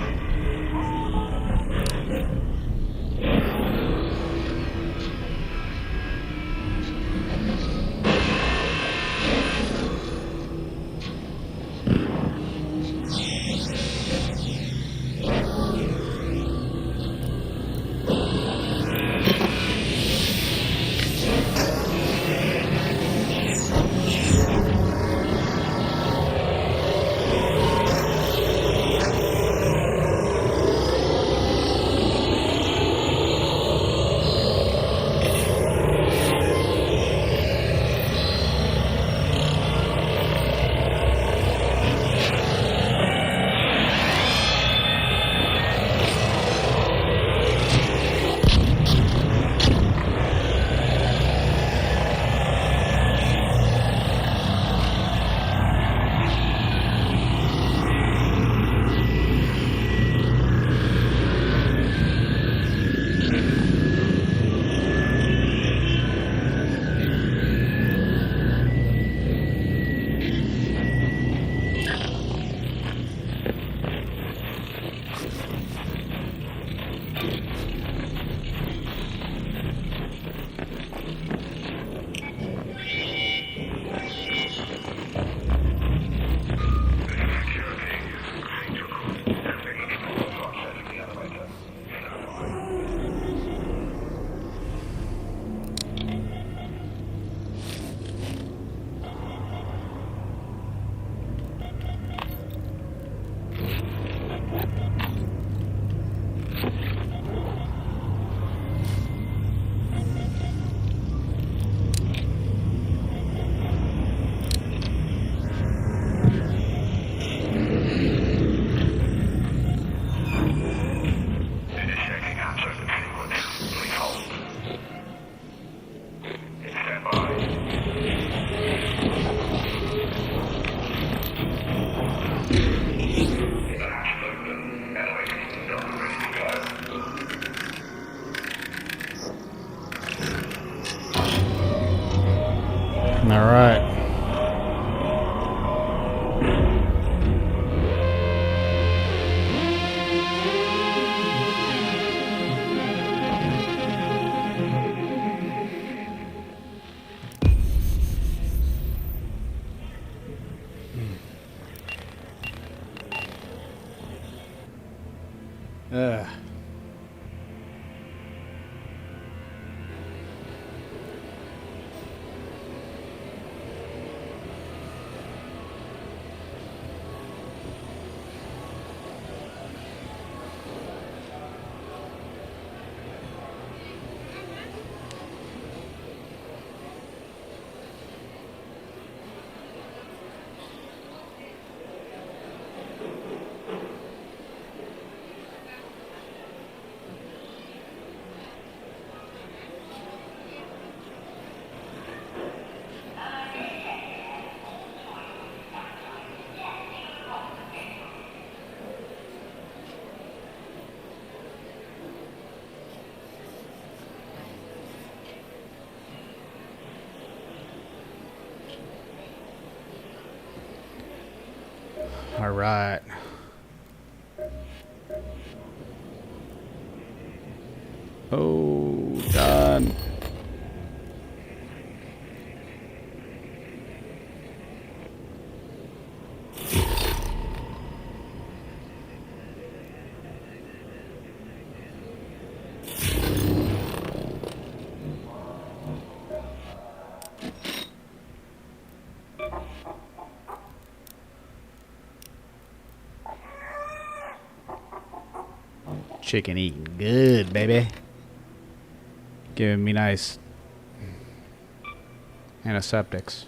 All right. Ugh. All right. Oh, God. Chicken eating good, baby. Giving me nice antiseptics.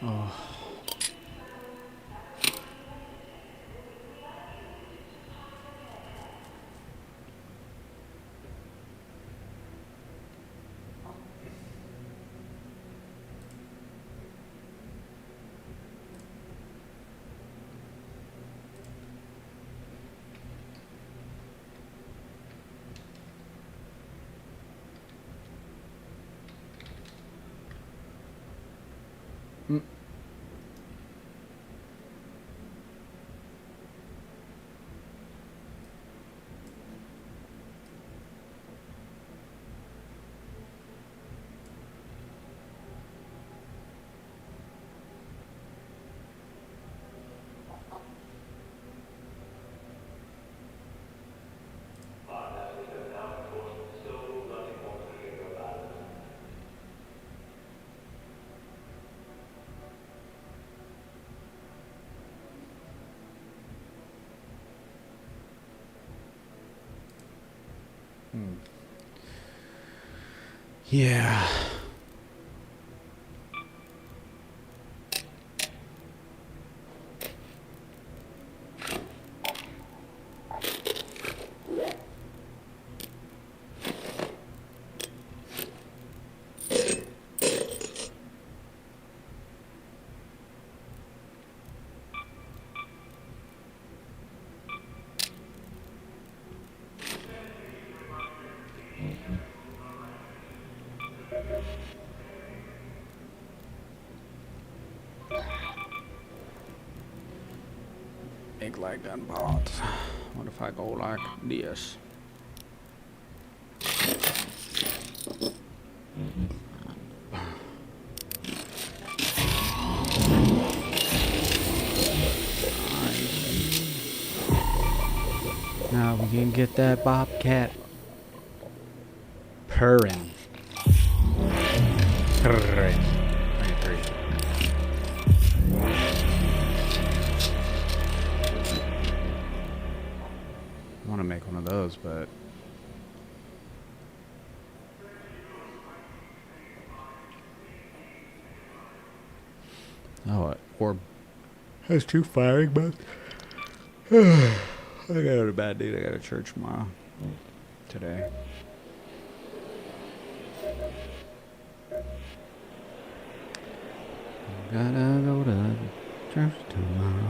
Oh. Yeah. Big like that part. What if I go like this? Now we can get that bobcat purring. Purring. I want to make one of those, but Oh, or has 2 firing butts. I got a bad day. I got to church tomorrow. Today. Gotta go to church tomorrow.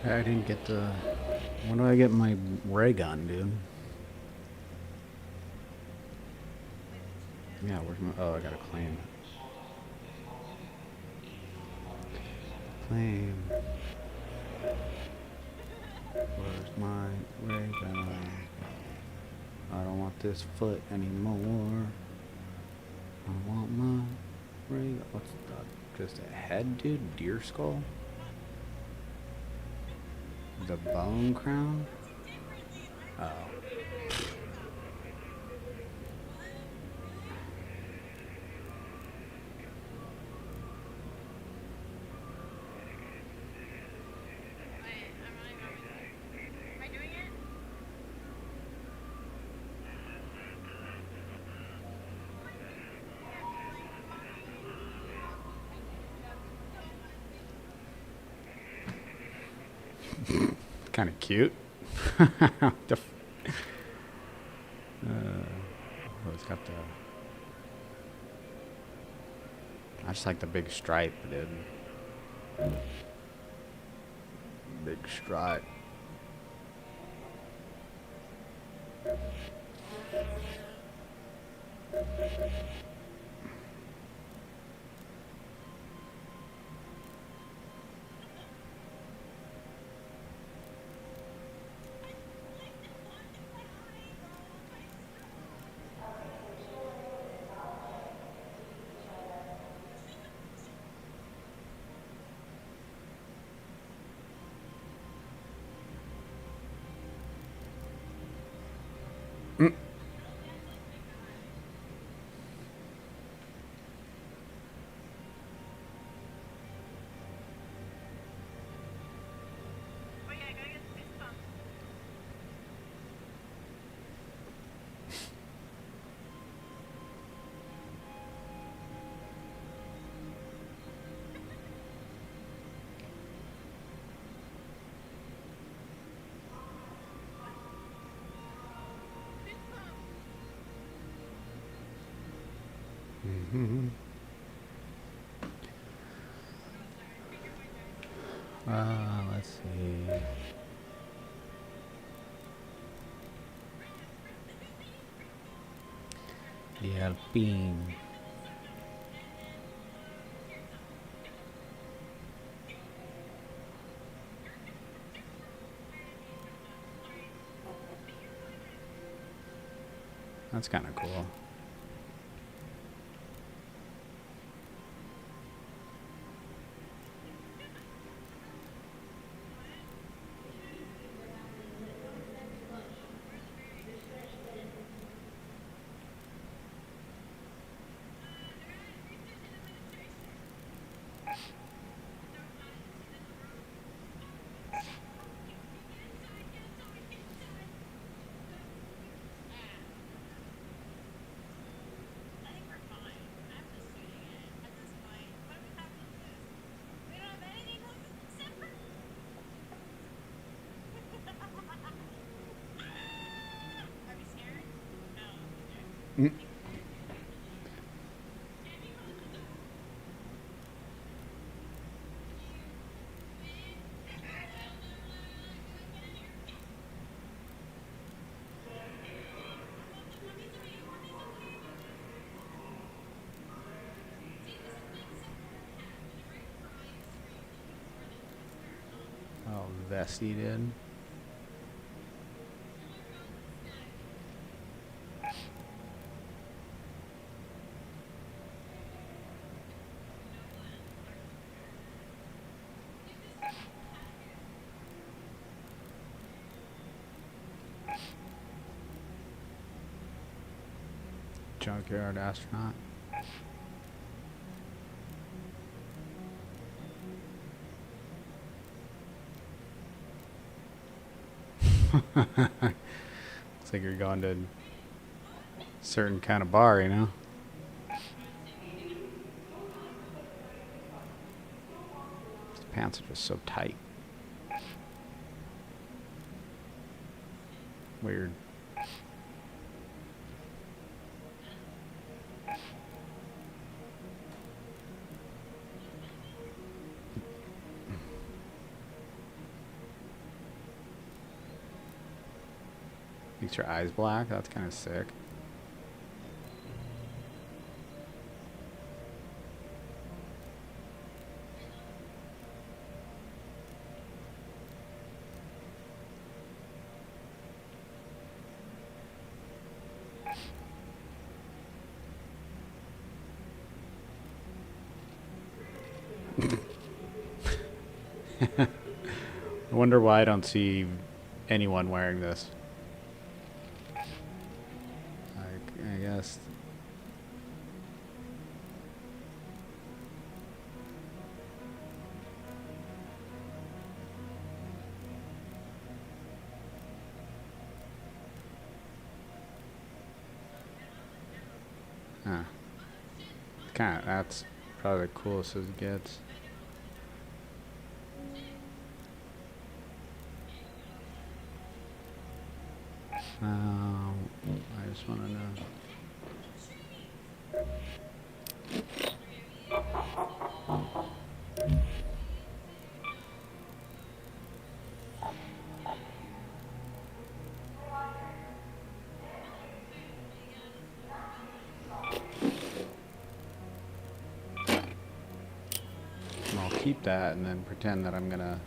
I didn't get the. When do I get my ray gun, dude? Yeah, where's my. Oh, I gotta claim. Claim. Where's my ray gun? I don't want this foot anymore. I want my ray gun. What's that? Just a head, dude? Deer skull? The bone crown? Oh. Am I doing it? Kind of cute. It's got the. I just like the big stripe, dude. Big stripe. Oh yeah, I gotta get the fist bump. Let's see. The Alpine. That's kind of cool. I think we're fine. I'm just shooting it at this point. What do we have to lose? We don't have anything to lose except for. Are we scared? No. Oh, Vessi did. Junkyard astronaut. Looks like you're going to a certain kind of bar, you know? His pants are just so tight. Weird. makes your eyes black. That's kind of sick. I wonder why I don't see anyone wearing this. I guess. Huh. That's probably the coolest it gets. I just want to know. And I'll keep that and then pretend that I'm gonna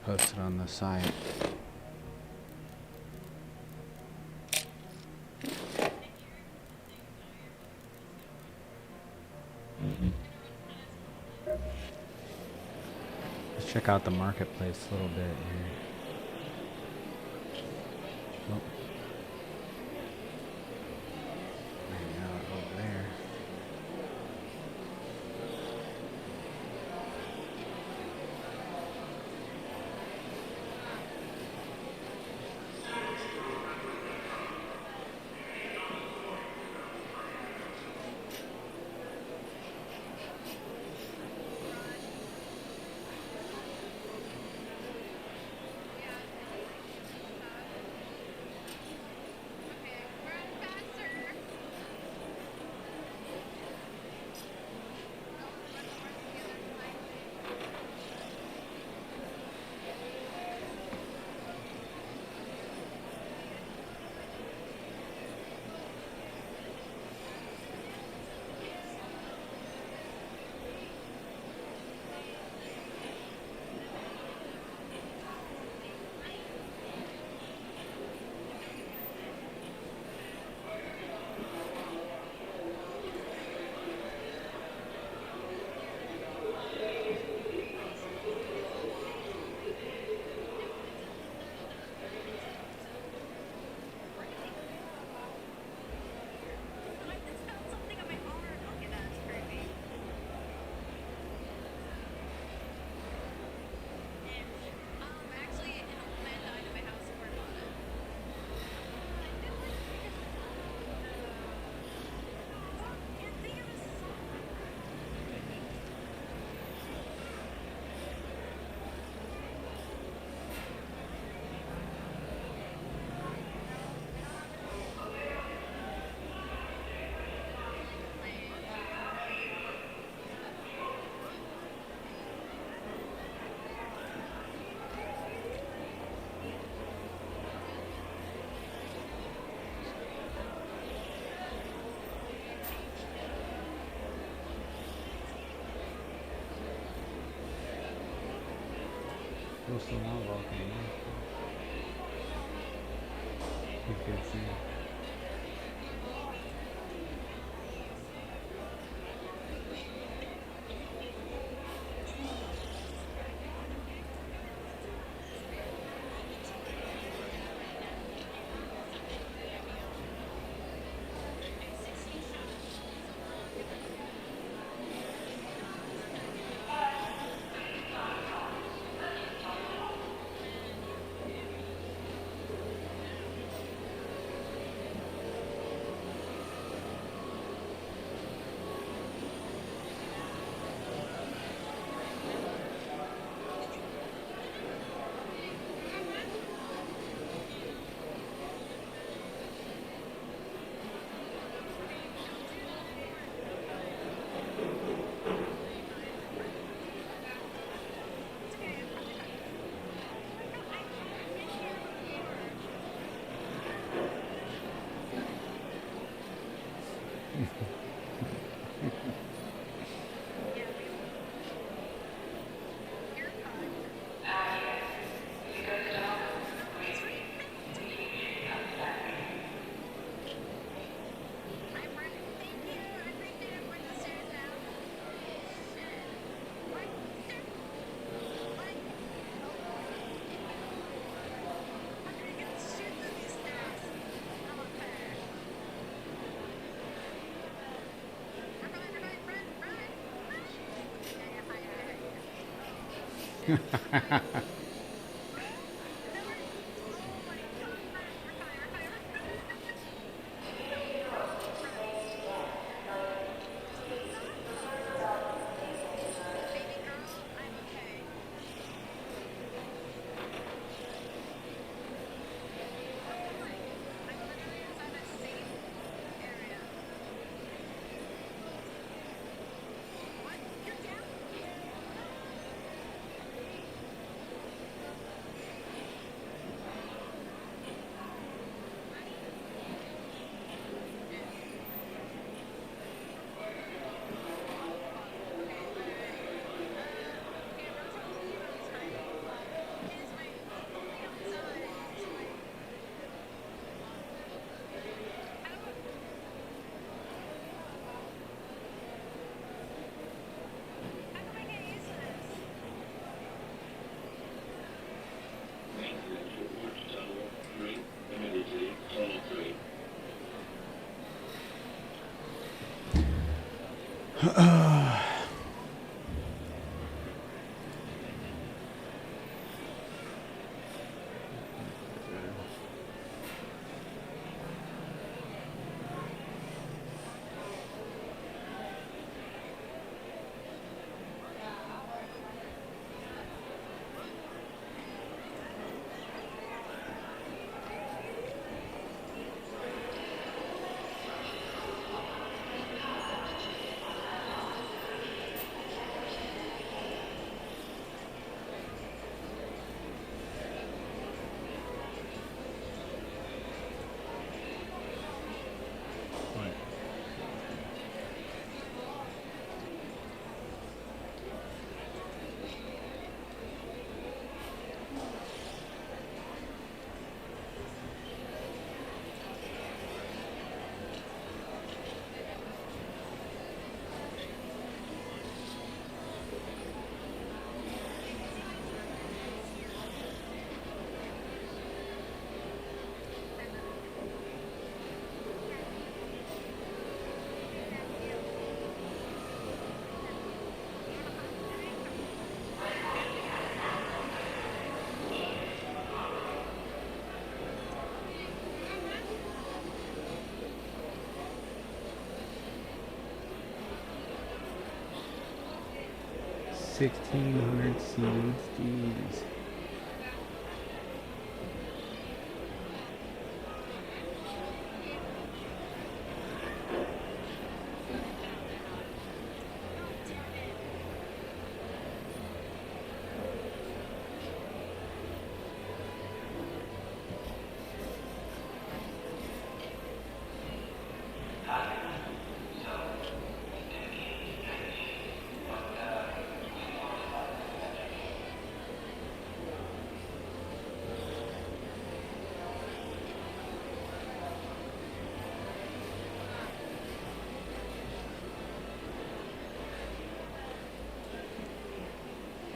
post it on the site. Let's check out the marketplace a little bit here. Oh. Hang out over there. Still not walking. You can see. Baby girl, I'm okay. I'm literally inside a safe area. What? You're down? How do I get used to this? $1,600 seeds, jeez.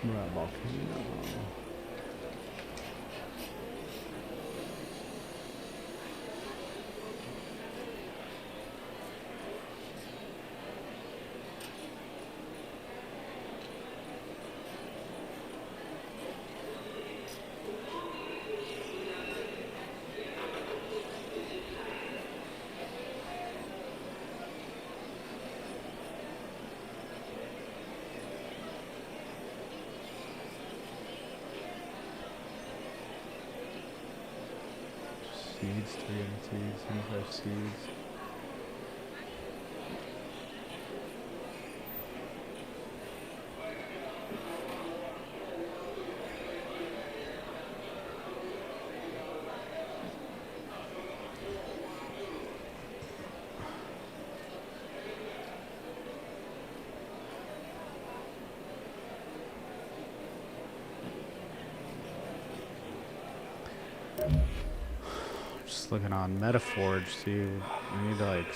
Right, volcano. Seeds, 300 seeds, 75 seeds. Just looking on Metaforge, see, we need to like,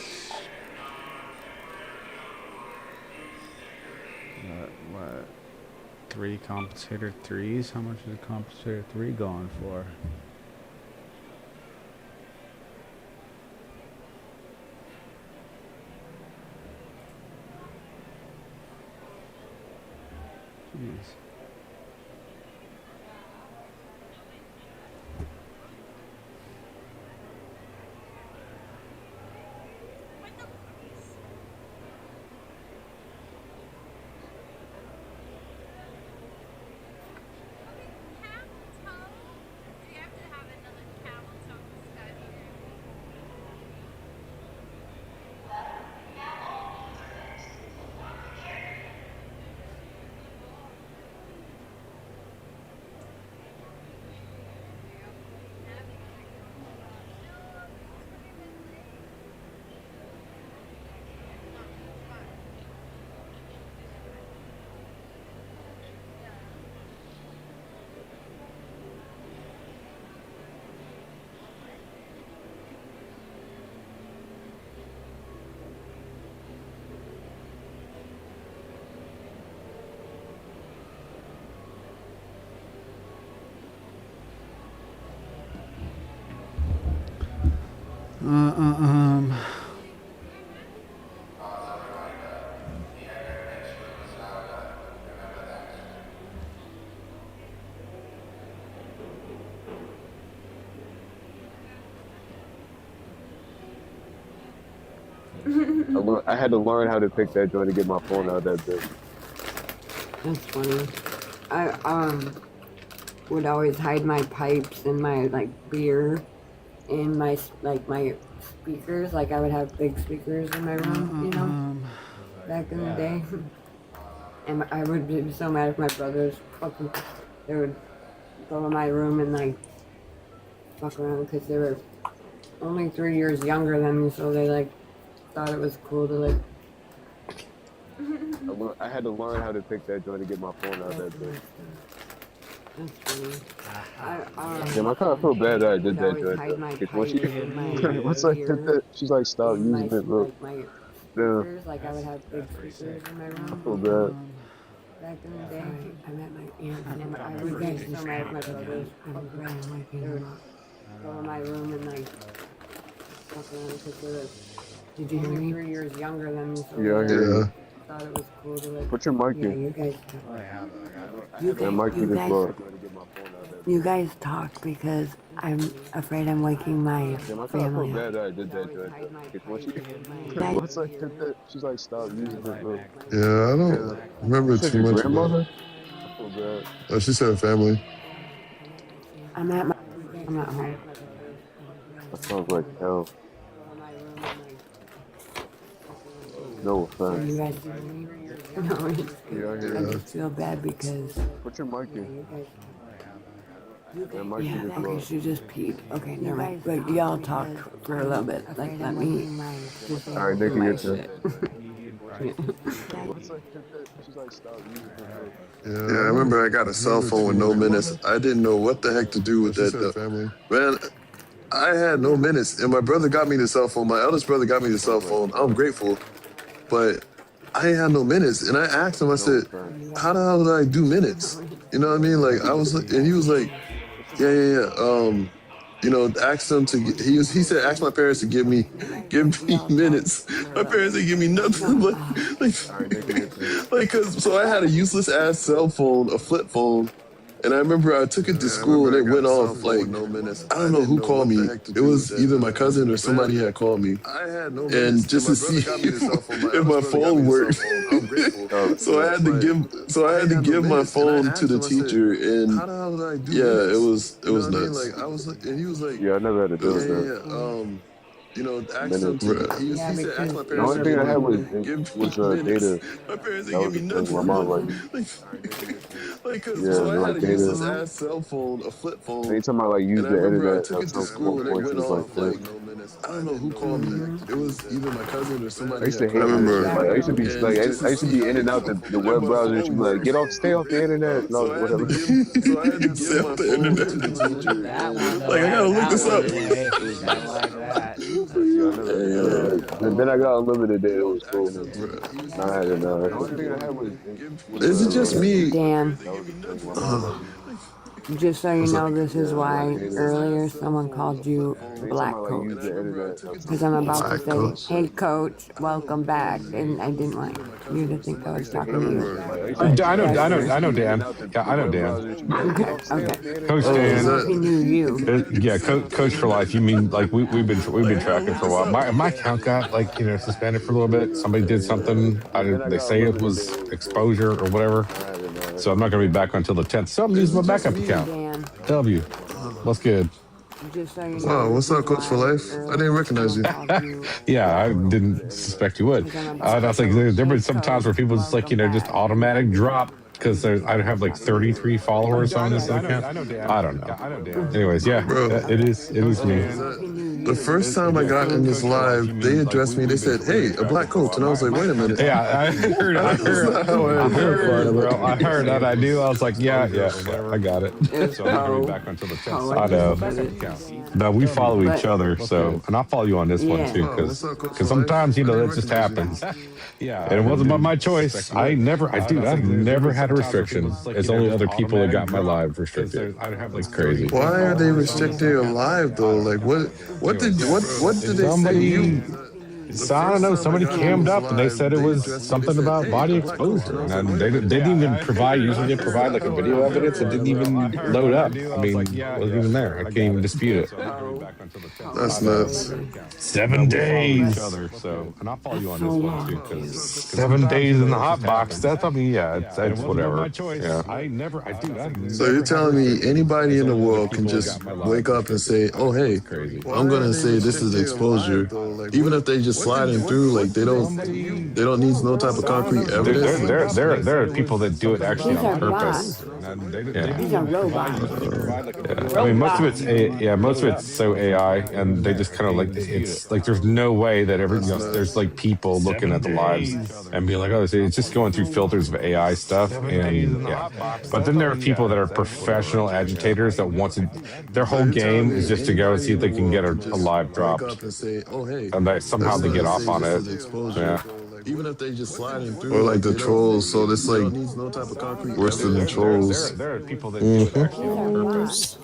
what, 3 compensator 3s? How much is a compensator 3 going for? Jeez. I had to learn how to pick that joint to get my phone out of that bitch. That's funny. I would always hide my pipes and my like beer in my my speakers. Like I would have big speakers in my room, you know, back in the day. And I would be so mad if my brothers fucking they would go in my room and like fuck around because they were only 3 years younger than me, so they like thought it was cool to like. I had to learn how to pick that joint to get my phone out of that bitch. That's funny. Damn, I kind of feel bad that I did that would always hide my joint. Because when she, pipes and my once I beer did that, she's like, stop in my, using it, bro. like, my Damn, speakers. Like I would have big speakers in my I room. feel bad. Back in the day, I met my aunt, and I would get so mad at my brothers. They would go in my room and like fuck around because they were. Did you hear me? 3 years younger than me, so Yeah, I hear you. thought it was cool to like. Put your mic Yeah, in. you guys. Yeah, mic in as well. You guys talk because I'm afraid I'm waking my Damn, I kind of family feel up. bad that I did that joint. Because when she, once I did that, she's like, stop using it, bro. Yeah, I don't remember Said too your much about grandmother? it. I feel bad. Oh, she said family. I'm at home. That sounds like hell. No offense. You guys. No, Yeah, I I hear you. just feel bad because. Put your mic in. You guys. Yeah, mic in as Yeah, well. okay, she just peed. Okay, never mind. But y'all talk for a little bit. Like, let me just All right, Nikki, my your turn. shit. Once I did that, she's like, stop using it, bro. Yeah, I remember I got a cell phone with no minutes. I didn't know what the heck to do with that. Family. Man, I had no minutes, and my brother got me the cell phone. My eldest brother got me the cell phone. I'm grateful, but I ain't had no minutes. And I asked him, I said, how the hell did I do minutes? You know what I mean? Like, I was like, and he was like, yeah. You know, asked him to. He said, ask my parents to give me minutes. My parents didn't give me nothing, cause so I had a useless ass cell phone, a flip phone, and I remember I took it to school and it went off like no minutes. I don't know who called me. It was either my cousin or somebody had called me, and just to see if my phone worked. So I had to give my phone to the teacher, and yeah, it was nuts. I was like, and he was like, Yeah, I never had to deal with that. you know, asked him to. He said, ask my The parents. only thing I had was data. My parents That didn't was give me the thing. My mom nothing. Yeah, So I like had a data. useless ass cell phone, a flip phone. Anytime I like use And I the remember I internet, took it at to some school and it point, went it's off like like this. I don't know who called me. It was either my cousin or somebody. I used to had hate called that me. shit. Like, I used to be like, I used to be in and out the web browser. And she'd be like, get off, stay off the internet. No, whatever. So I had to give my phone to the teacher. Like, I gotta look this up. And then I got unlimited data. It was cool. Now I had it now. The only thing I had was. Is it just me? Dan, That just so you know, this is why earlier someone called you Black Anytime I like Coat. use the internet. Because I'm about Black to Coat. say, hey coach, welcome back. And I didn't want you to think I was talking to you. I know Dan. Yeah, I know Dan. Okay. Coach Oh, is Dan. He knew you. Yeah, Coach for life. You mean like we've been tracking for a while. My account got like suspended for a little bit. Somebody did something. They say it was exposure or whatever. So I'm not going to be back until the 10th. So I'm using my backup account. Dan, W. What's good? just so you know. Wow, what's this up, is Coach for why Life? I earlier didn't recognize you. someone called you Yeah, I didn't suspect you would. I was like, there been some times where people just like just automatic drop because I have like 33 followers on this account. I don't know. Anyways, yeah, Bro. it is me. The first time I got in this live, they addressed me. They said, "Hey, a black coach," and I was like, "Wait a minute." Yeah, I heard, bro. I heard that. I knew. I was like, yeah, I got it. So I'm gonna be back until the 10th. I know. No, we follow each other. So, and I'll follow you on this one too, because sometimes that just happens. Yeah, and it wasn't by my choice. I've never had had a restriction. It's only other people that got my live restricted. It's crazy. Why are they restricting your live though? Like what did they say you? So I don't know. Somebody cammed up and they said it was something about body exposure, and then they didn't even provide. Usually they provide like a video evidence. It didn't even load up. I mean, it wasn't even there. I can't even dispute it. That's nuts. 7 days. So, and I'll follow you on this one too, because 7 days in the hot box. That's it's whatever. Yeah. So you're telling me anybody in the world can just wake up and say, "Oh hey, I'm gonna say this is exposure," even if they just sliding through, like they don't need no type of concrete evidence. There are people that do it actually on purpose. These are robots. I mean, most of it's so AI, and they just kind of like it's like there's no way that there's like people looking at the lives and being like, oh, it's just going through filters of AI stuff, and But then there are people that are professional agitators that want to. Their whole game is just to go and see if they can get a live dropped, and somehow they get off on it. Yeah. Even if they just sliding through, or like the trolls. So it's like worse than the trolls. There are people that do it actually on purpose.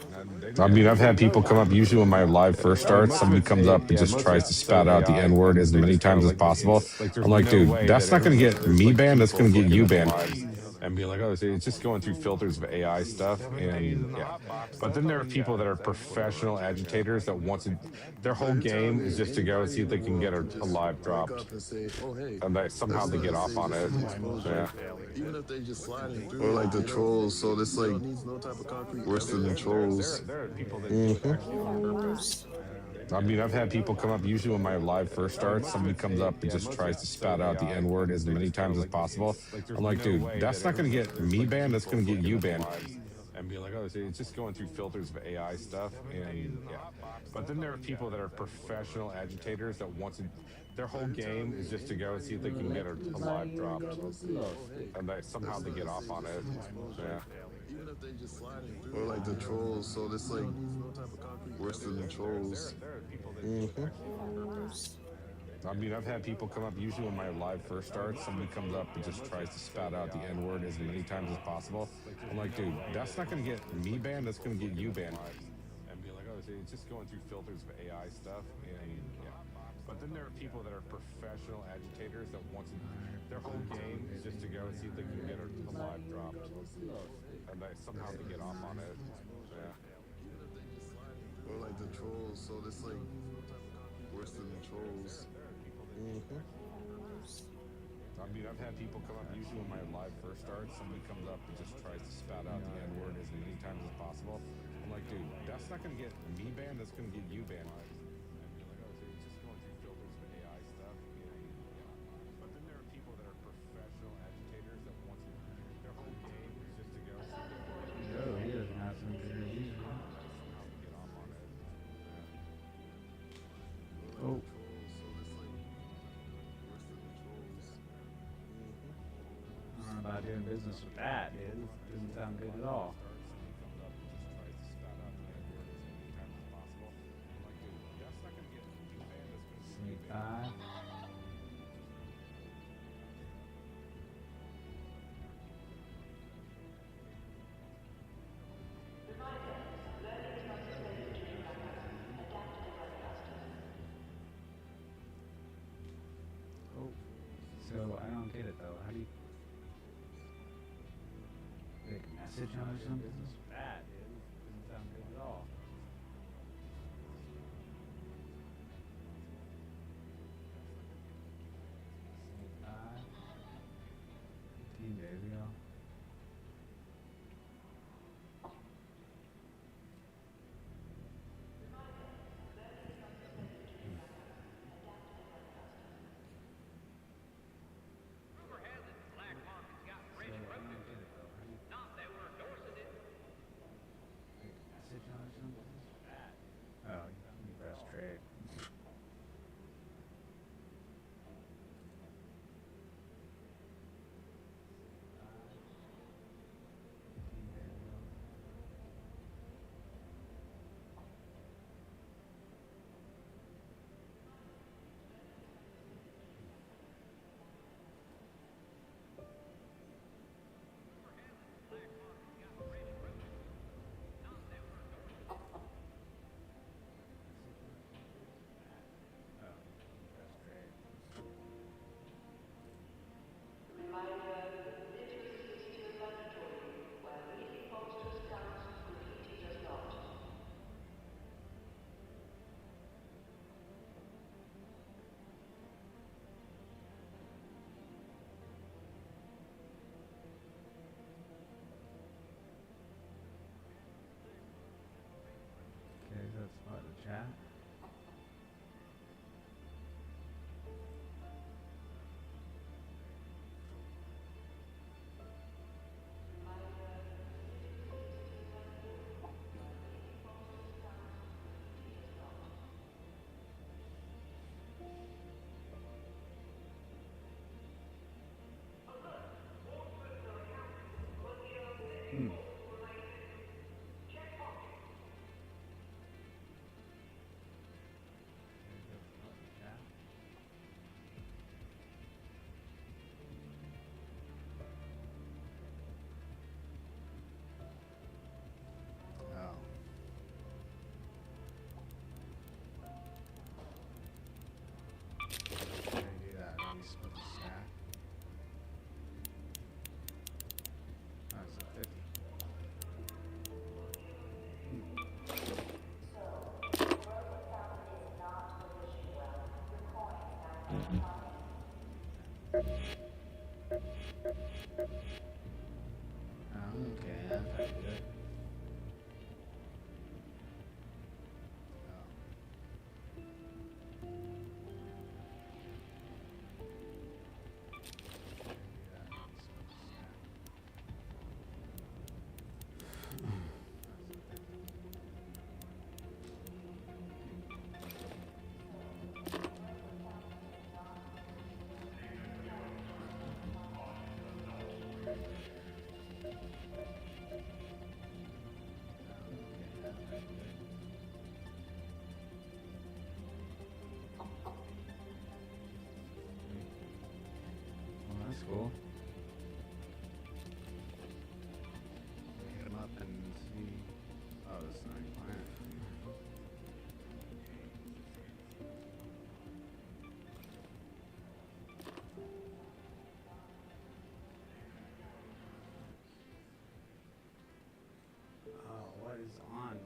I mean, I've had people come up, usually when my live first starts, somebody comes up and just tries to spout out the N-word as many times as possible. I'm like, dude, that's not going to get me banned, that's going to get you banned. And be like, oh, it's just going through filters of AI stuff, and But then there are people that are professional agitators that want to. Their whole game is just to go and see if they can get a live dropped, and somehow they get off on it. Yeah. Even if they just sliding through, or like the trolls. So it's like worse than the trolls. There are people that do it actually on purpose. I mean, I've had people come up, usually when my live first starts, somebody comes up and just tries to spout out the N-word as many times as possible. I'm like, dude, that's not going to get me banned, that's going to get you banned. And be like, oh, it's just going through filters of AI stuff, and But then there are people that are professional agitators that want to. Their whole game is just to go and see if they can get a live dropped, and somehow they get off on it. Yeah. Even if they just sliding through, or like the trolls. So it's like worse than the trolls. I mean, I've had people come up, usually when my live first starts, somebody comes up and just tries to spout out the N-word as many times as possible. I'm like, dude, that's not going to get me banned, that's going to get you banned. And be like, oh, it's just going through filters of AI stuff, and But then there are people that are professional agitators that want to. Their whole game is just to go and see if they can get a live dropped, and somehow they get off on it. Yeah. Or like the trolls. So it's like worse than the trolls. I mean, I've had people come up, usually when my live first starts, somebody comes up and just tries to spout out the N-word as many times as possible. I'm like, dude, that's not going to get me banned, that's going to get you banned. And be like, oh, it's just going through filters of AI stuff, But then there are people that are professional agitators that want to. Their whole game is just to go. Oh, he doesn't have some good reason. Get off on it. Oh. I don't know about doing business with that, dude. Doesn't sound good at all. Sneak eye. Oh, so I don't get it though. How do you like message on some business with that, dude? Doesn't sound good at all. Sneak eye. 15 days ago. So I don't get it though. How do you Hmm. Oh. How do you do that? Are you supposed to stack? Oh, it's a 50. Oh, okay, that's pretty good. Well, that's cool. Hit him up and see. Oh, this is not even playing. Oh, what is on?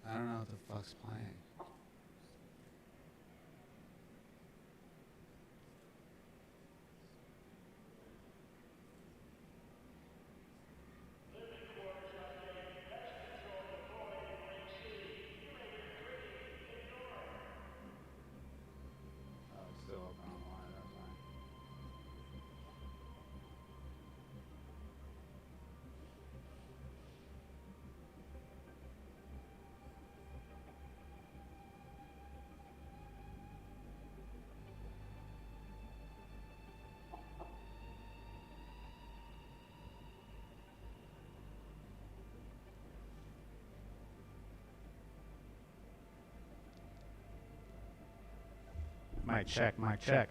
I don't know what the fuck's playing. Oh, it's still open on the line, that's fine. Mic check, mic check.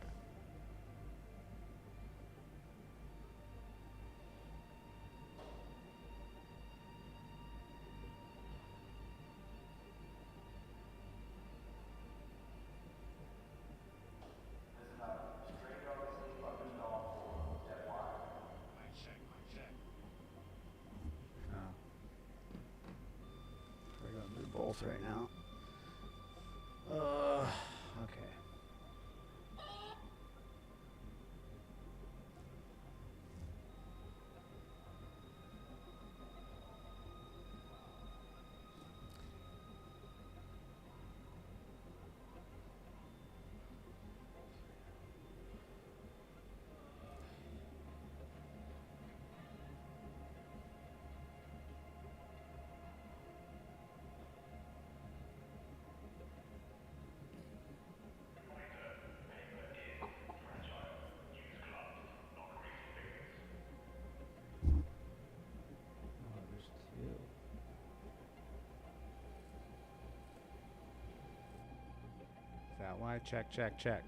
Oh. We're gonna do both right now. Okay. Oh, there's two. Is that why? Check, check, check.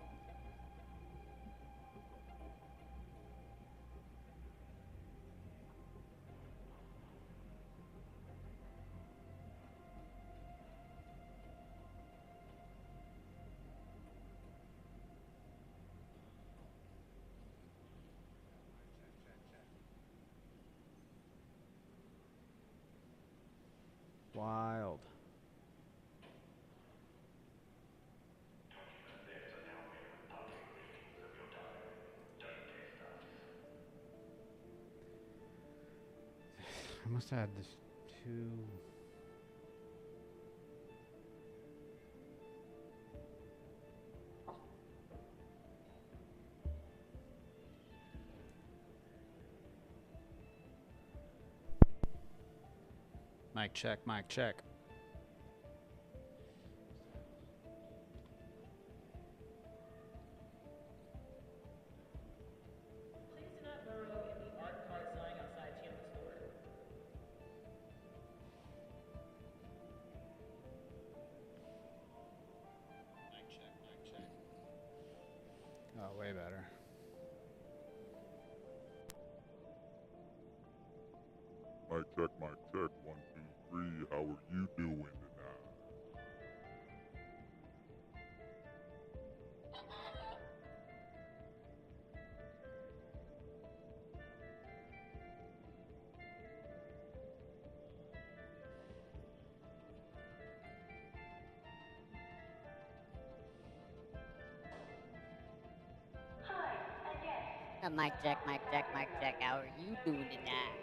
Wild. I must have had this two. Mic check, mic check. Please do not burrow in the art card sign outside Tiana's door. Mic check, mic check. Oh, way better. Mic check, mic check. 1, 2, 3. How are you doing tonight? Mic check, mic check, mic check. How are you doing tonight?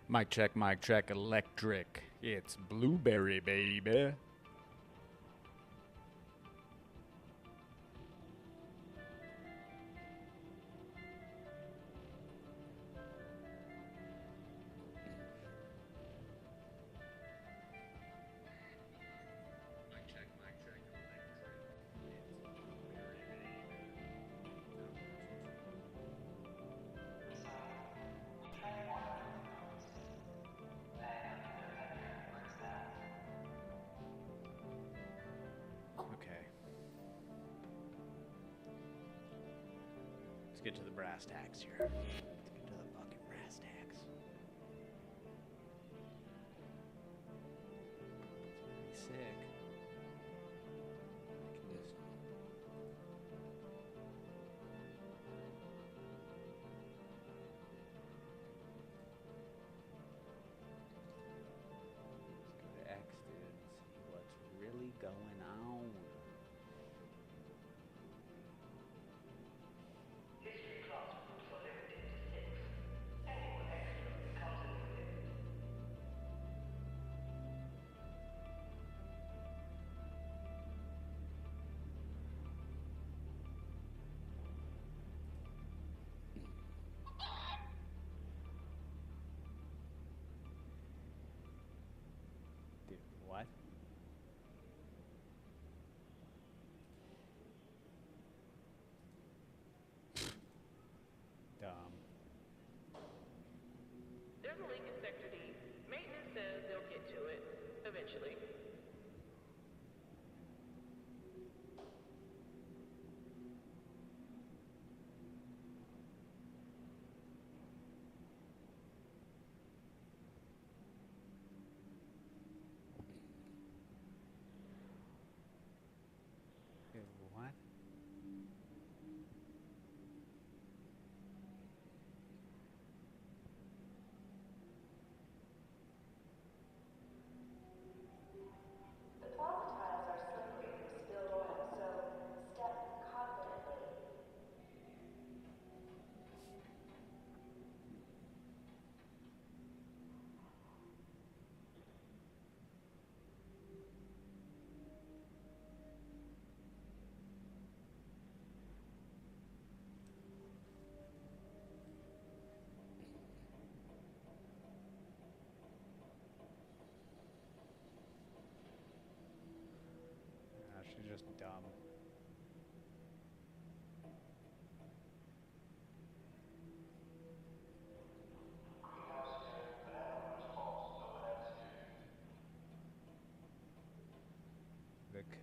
Mic check, electric. It's Blueberry, baby. Mic check, electric. It's Blueberry, Okay. Let's get to the brass tacks here. Let's get to the fucking brass tacks. It's really sick. I can just... Let's go to X, dude, and see what's really going on. History classrooms are limited to 6.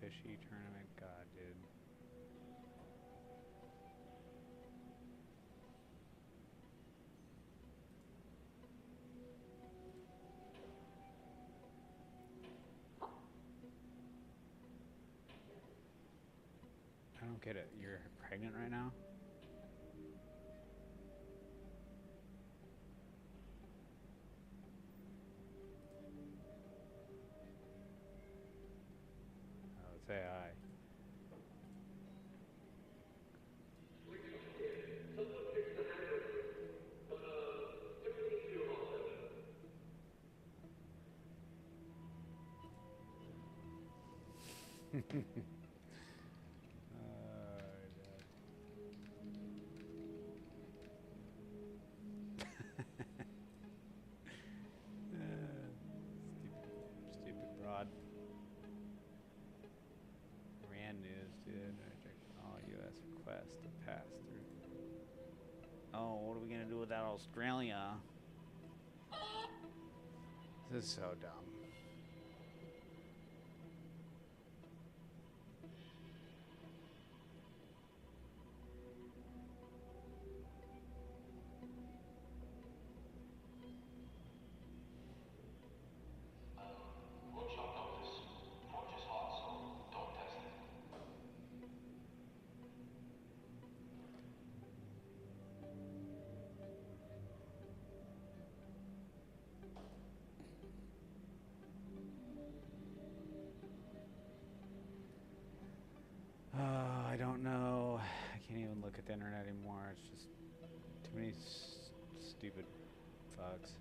cushy tournament. God, dude. I don't get it. You're pregnant right now? Oh, it's AI. Stupid broad. Rand news, dude. Reject all U.S. requests to pass through. Oh, what are we gonna do with that Australia? This is so dumb. I don't know. I can't even look at the internet anymore. It's just too many stupid fucks.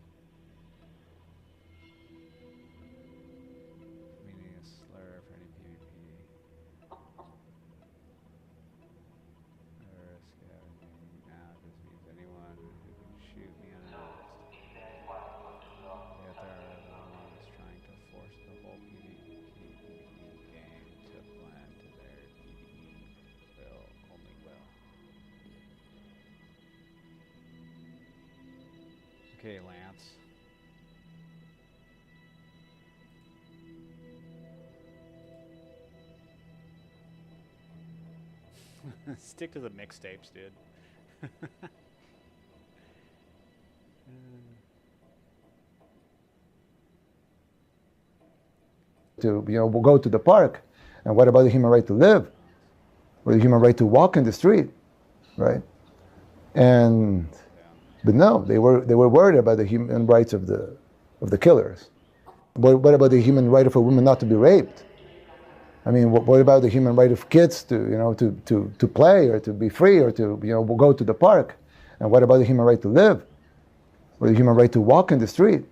Meaning a slur for any PvP. Or now just means anyone who can shoot me unannounced. Yet there are those trying to force the whole PvP game to blend to their PvE only will. Okay, Lance. Stick to the mixtapes, dude. We'll go to the park. And what about the human right to live? Or the human right to walk in the street, right? But no, they were worried about the human rights of the killers. What about the human right of a woman not to be raped? I mean, what about the human right of kids to play or to be free or to go to the park? And what about the human right to live? Or the human right to walk in the street,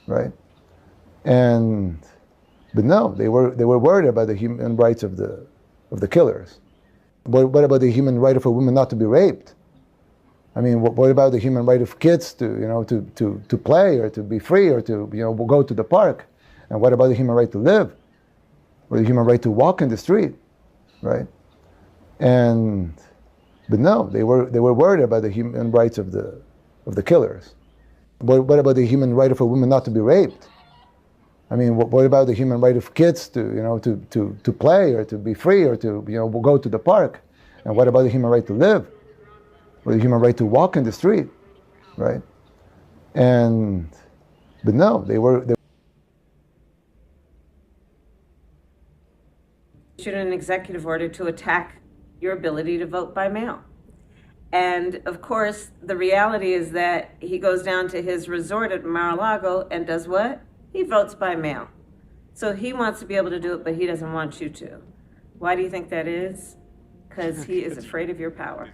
right? But no, they were worried about the human rights of the killers. What about the human right of a woman not to be raped? I mean, what about the human right of kids to play or to be free or to go to the park? And what about the human right to live? Or the human right to walk in the street, right? But no, they were worried about the human rights of the killers. What about the human right of a woman not to be raped? I mean, what about the human right of kids to play or to be free or to go to the park? And what about the human right to live? Or the human right to walk in the street, right? But no, they issued an executive order to attack your ability to vote by mail. And of course, the reality is that he goes down to his resort at Mar-a-Lago and does what? He votes by mail. So he wants to be able to do it, but he doesn't want you to. Why do you think that is? Because he is afraid of your power.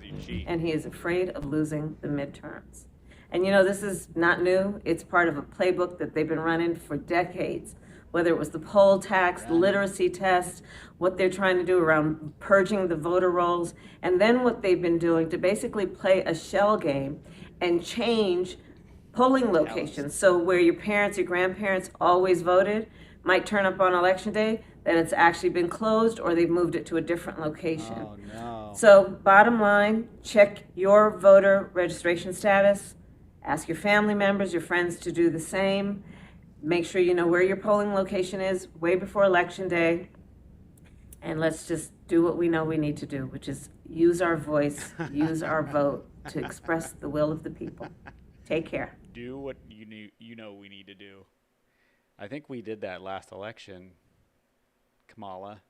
And he is afraid of losing the midterms. And this is not new. It's part of a playbook that they've been running for decades. Whether it was the poll tax, the literacy test, what they're trying to do around purging the voter rolls, and then what they've been doing to basically play a shell game and change polling locations. So where your parents, your grandparents always voted, might turn up on election day, then it's actually been closed or they've moved it to a different location. Oh, no. So bottom line, check your voter registration status. Ask your family members, your friends to do the same. Make sure you know where your polling location is way before election day. And let's just do what we know we need to do, which is use our voice, use our vote to express the will of the people. Take care. Do what you know we need to do. I think we did that last election. Kamala.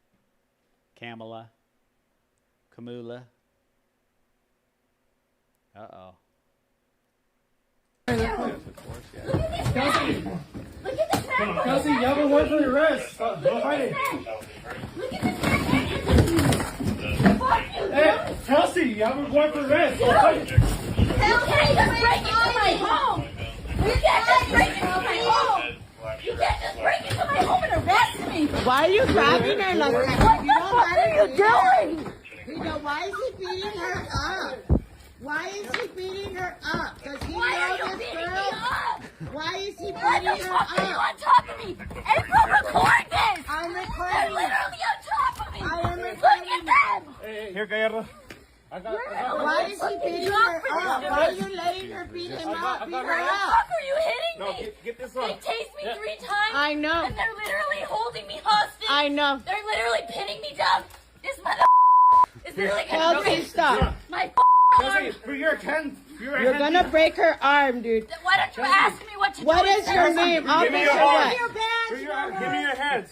Uh-oh. Kelsey, Kelsey, you have a word for your arrest. Fight it. Hey, Kelsey, you have a word for arrest. You can't just break into my home. You can't just break into my home. You can't just break into my home and arrest me. Why are you grabbing her like that? What the fuck are you doing? Why is he beating her up? Why is he beating her up? Does he know this girl? Why is he beating Why the her fuck are you up? on top of me? April, record this! I'm They're recording it. literally on top of me! I am Look recording at them! Hey, here, Gallardo. Why is he beating her up? Why are you letting her beat him up? Beat her Why the up. fuck are you hitting me? No, get this They one. tased me 3 times. I know. And they're literally holding me hostage. I know. They're literally pinning me down. This mother is literally gonna Kelsey, break stop. my Kelsey, arm. for your hands. You're gonna break her arm, dude. Why don't you ask me what to do? What is your name? Give me Officer your what? hands. Give me your hands.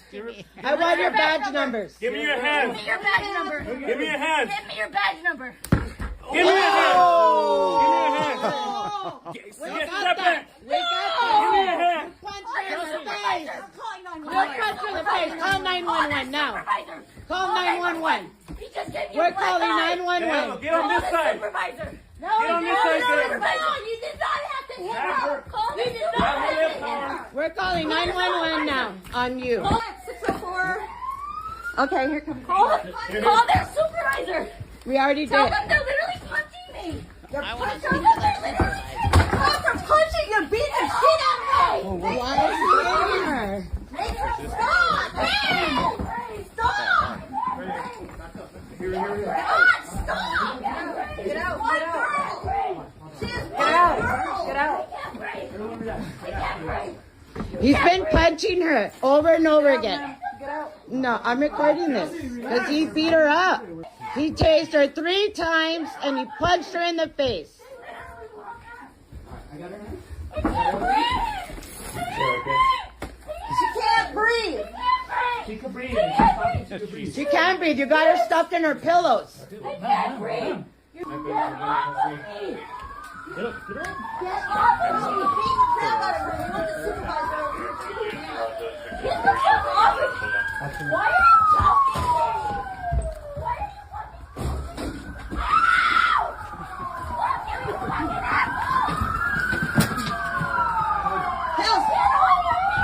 I want your badge numbers. Give me your Give hands. me your badge number. Give me your hands. Give me your badge number. Give me your hands. Oh! Give me your hands. We Get got step that. back. We got Give me your that. hands. Punch her in the face. I'm calling 911. Don't punch her in the face. Call 911 now. Supervisor. Call 911. He just gave me We're a black calling eye. 911. Get on this Call the side. supervisor. No, Get on this side, sir. supervisor. You did not have to hit her. Call me. You did not have to hit her. We're calling 911 now on you. Call it 604. Okay, here comes. Call their supervisor. We already Tell did. them they're literally punching me. They're punching me. They're literally they're punching. You're beating the shit out of me. Why is he hitting her? Stop! Hey! Stop! Stop! Get out! Get out! She is one girl. Get out! I can't breathe. He's been punching her over and over again. No, I'm recording this because he beat her up. He tased her 3 times and he punched her in the face. I can't breathe. She can't breathe. She can't breathe. You got her stuffed in her pillows. I can't breathe. You get off of me. Get off of me. Beat the crap out of her. You want the supervisor. Get the fuck off of me. Why are you choking me? Why are you fucking... Ow! Fuck you, you fucking asshole! Kelsey! Get off of me!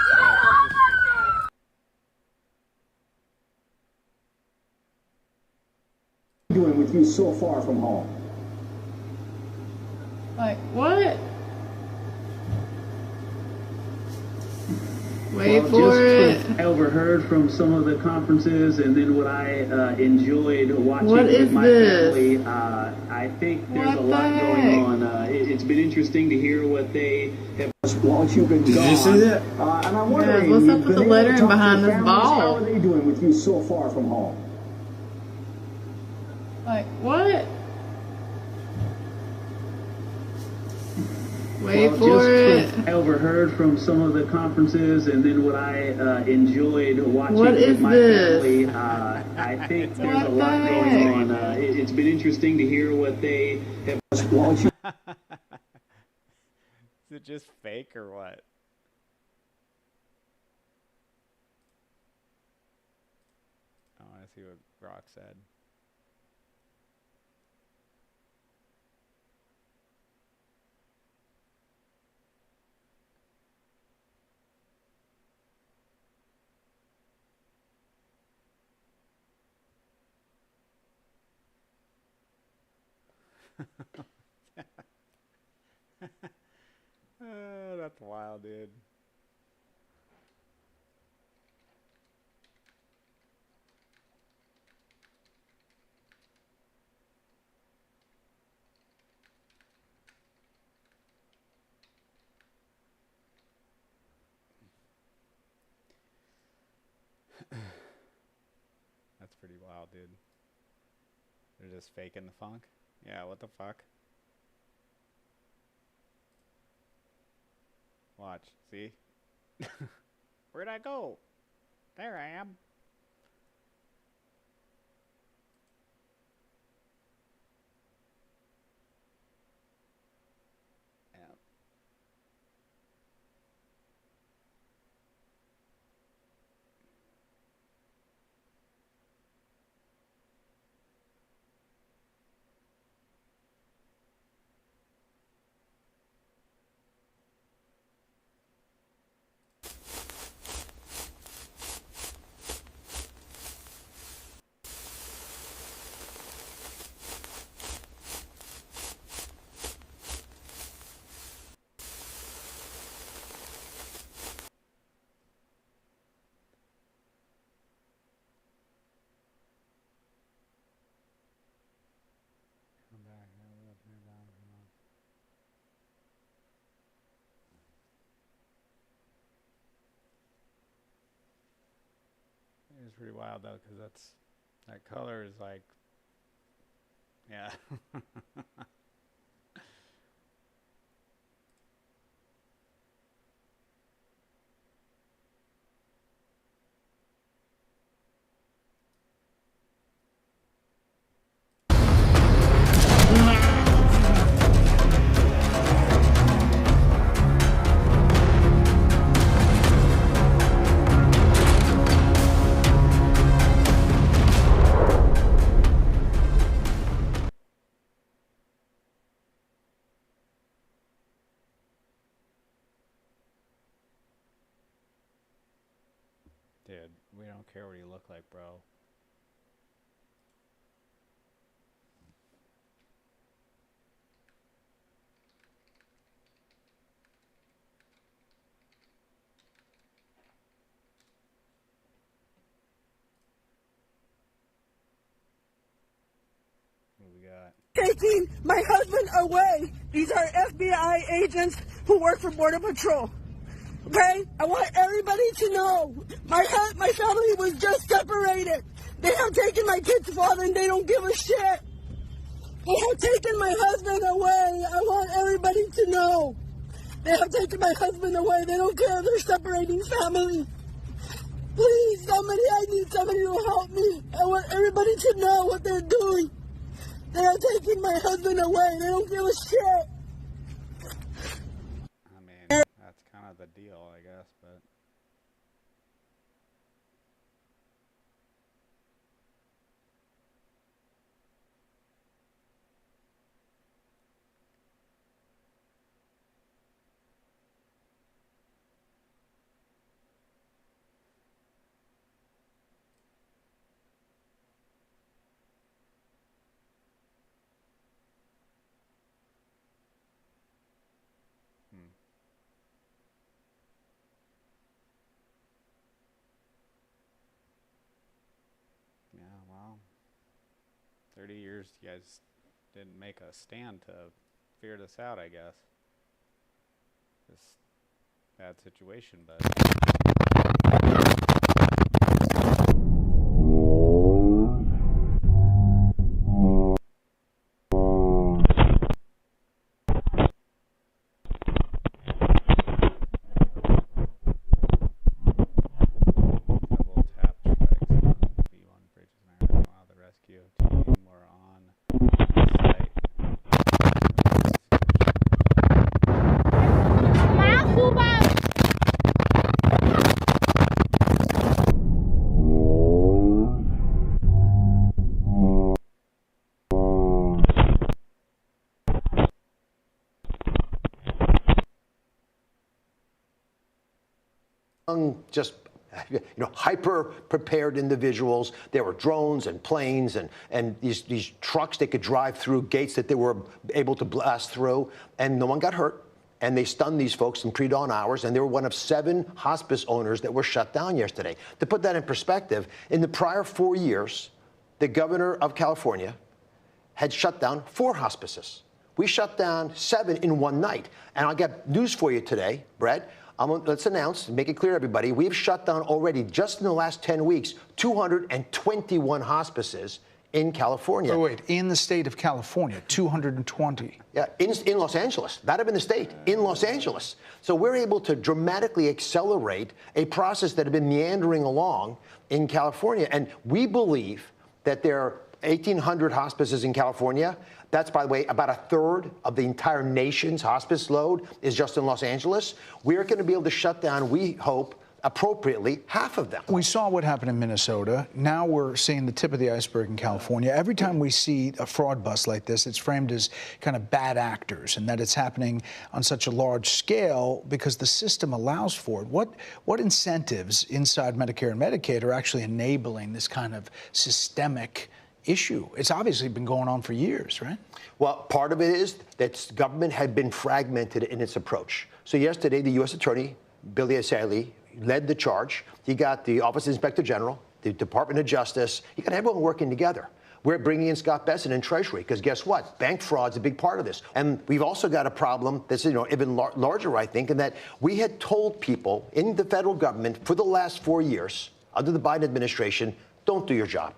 Get off of me! Doing with you so far from home? Like, what? Wait for it. I overheard from some of the conferences, and then what I enjoyed watching What with is my this? family. I think there's What a lot the going heck? on. It's been interesting to hear what they have. While you've been Did gone, you see that? And I'm wondering, what's up you've with the been able to lettering talk to behind your this families. How ball? are they doing with you so far from home? Like, what? Wait for it. I overheard from some of the conferences, and then what I enjoyed watching What with is my this? family. I think there's What a the lot going heck? on. It's been interesting to hear what they have. While you- Is it just fake or what? I want to see what Rock said. That's wild, dude. That's pretty wild, dude. They're just faking the funk? Yeah, what the fuck? Watch, see? Where'd I go? There I am. Yeah. Come back, now up, here, down, come on. It's pretty wild though, because that color is like, yeah. Dude, we don't care what you look like, bro. What we got? Taking my husband away. These are FBI agents who work for Border Patrol. Okay? I want everybody to know my family was just separated. They have taken my kid's father and they don't give a shit. They have taken my husband away. I want everybody to know. They have taken my husband away. They don't care. They're separating family. Please, somebody, I need somebody to help me. I want everybody to know what they're doing. They are taking my husband away. They don't give a shit. I mean, that's kind of the deal, I guess, but... Yeah, well, 30 years you guys didn't make a stand to figure this out, I guess. Just bad situation, but... Rescue team were on site. Just hyper prepared individuals. There were drones and planes and these trucks they could drive through gates that they were able to blast through, and no one got hurt. And they stunned these folks in pre-dawn hours, and they were one of 7 hospice owners that were shut down yesterday. To put that in perspective, in the prior 4 years, the governor of California had shut down 4 hospices. We shut down 7 in one night. And I'll get news for you today, Brett. let's announce, make it clear to everybody, we've shut down already, just in the last 10 weeks, 221 hospices in California. Oh, wait, in the state of California, 220. Yeah, in Los Angeles, not even the state, in Los Angeles. So we're able to dramatically accelerate a process that had been meandering along in California. And we believe that there are 1,800 hospices in California. That's, by the way, about a third of the entire nation's hospice load is just in Los Angeles. We're going to be able to shut down, we hope, appropriately, half of them. We saw what happened in Minnesota. Now we're seeing the tip of the iceberg in California. Every time we see a fraud bust like this, it's framed as kind of bad actors, and that it's happening on such a large scale because the system allows for it. What incentives inside Medicare and Medicaid are actually enabling this kind of systemic issue? It's obviously been going on for years, right? Well, part of it is that government had been fragmented in its approach. So yesterday, the U.S. Attorney, Billy Asaili, led the charge. He got the Office of Inspector General, the Department of Justice. He got everyone working together. We're bringing in Scott Bessent in Treasury because guess what? Bank fraud's a big part of this. And we've also got a problem that's even larger, I think, in that we had told people in the federal government for the last 4 years under the Biden administration, don't do your job.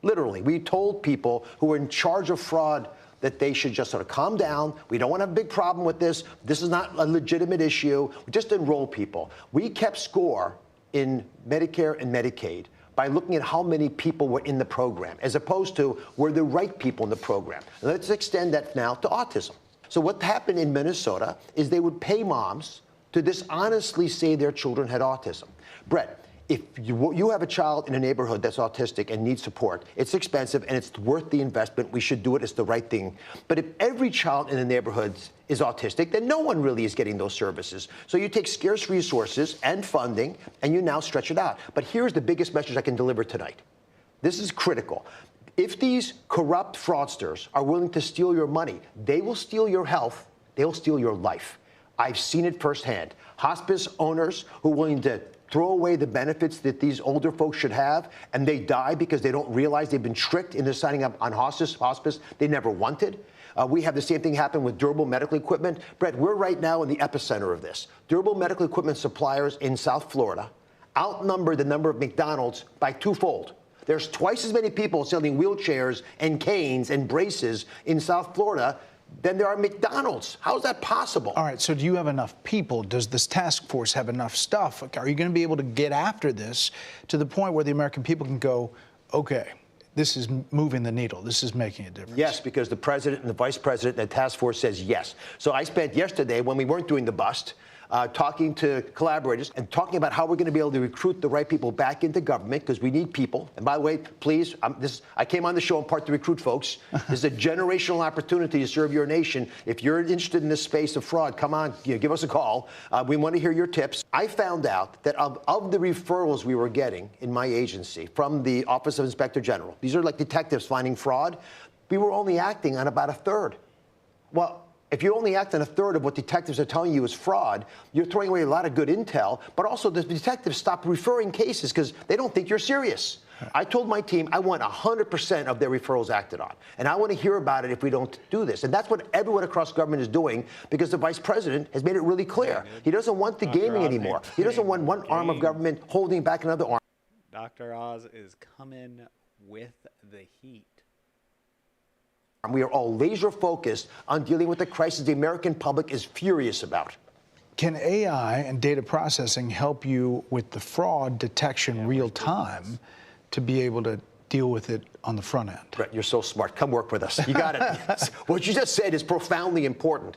Literally, we told people who were in charge of fraud that they should just sort of calm down. We don't want to have a big problem with this. This is not a legitimate issue. We just enroll people. We kept score in Medicare and Medicaid by looking at how many people were in the program, as opposed to were the right people in the program. And let's extend that now to autism. So what happened in Minnesota is they would pay moms to dishonestly say their children had autism. Brett, if you have a child in a neighborhood that's autistic and needs support, it's expensive and it's worth the investment. We should do it. It's the right thing. But if every child in the neighborhood is autistic, then no one really is getting those services. So you take scarce resources and funding and you now stretch it out. But here's the biggest message I can deliver tonight. This is critical. If these corrupt fraudsters are willing to steal your money, they will steal your health. They'll steal your life. I've seen it firsthand. Hospice owners who are willing to throw away the benefits that these older folks should have, and they die because they don't realize they've been tricked into signing up on hospice they never wanted. We have the same thing happen with durable medical equipment. Brett, we're right now in the epicenter of this. Durable medical equipment suppliers in South Florida outnumber the number of McDonald's by twofold. There's twice as many people selling wheelchairs and canes and braces in South Florida than there are McDonald's. How is that possible? All right, so do you have enough people? Does this task force have enough stuff? Are you going to be able to get after this to the point where the American people can go, okay, this is moving the needle, this is making a difference? Yes, because the president and the vice president and the task force says yes. So I spent yesterday, when we weren't doing the bust, talking to collaborators and talking about how we're going to be able to recruit the right people back into government, because we need people. And by the way, please, I came on the show in part to recruit folks. This is a generational opportunity to serve your nation. If you're interested in this space of fraud, come on, give us a call. We want to hear your tips. I found out that of the referrals we were getting in my agency from the Office of Inspector General, these are like detectives finding fraud, we were only acting on about a third. Well, if you only act on a third of what detectives are telling you is fraud, you're throwing away a lot of good intel, but also the detectives stop referring cases because they don't think you're serious. I told my team I want 100% of their referrals acted on, and I want to hear about it if we don't do this. And that's what everyone across government is doing, because the vice president has made it really clear. He doesn't want the gaming anymore. He doesn't want one arm of government holding back another arm. Dr. Oz is coming with the heat. We are all laser focused on dealing with the crisis the American public is furious about. Can AI and data processing help you with the fraud detection real time to be able to deal with it on the front end? Brett, you're so smart. Come work with us. You got it. What you just said is profoundly important.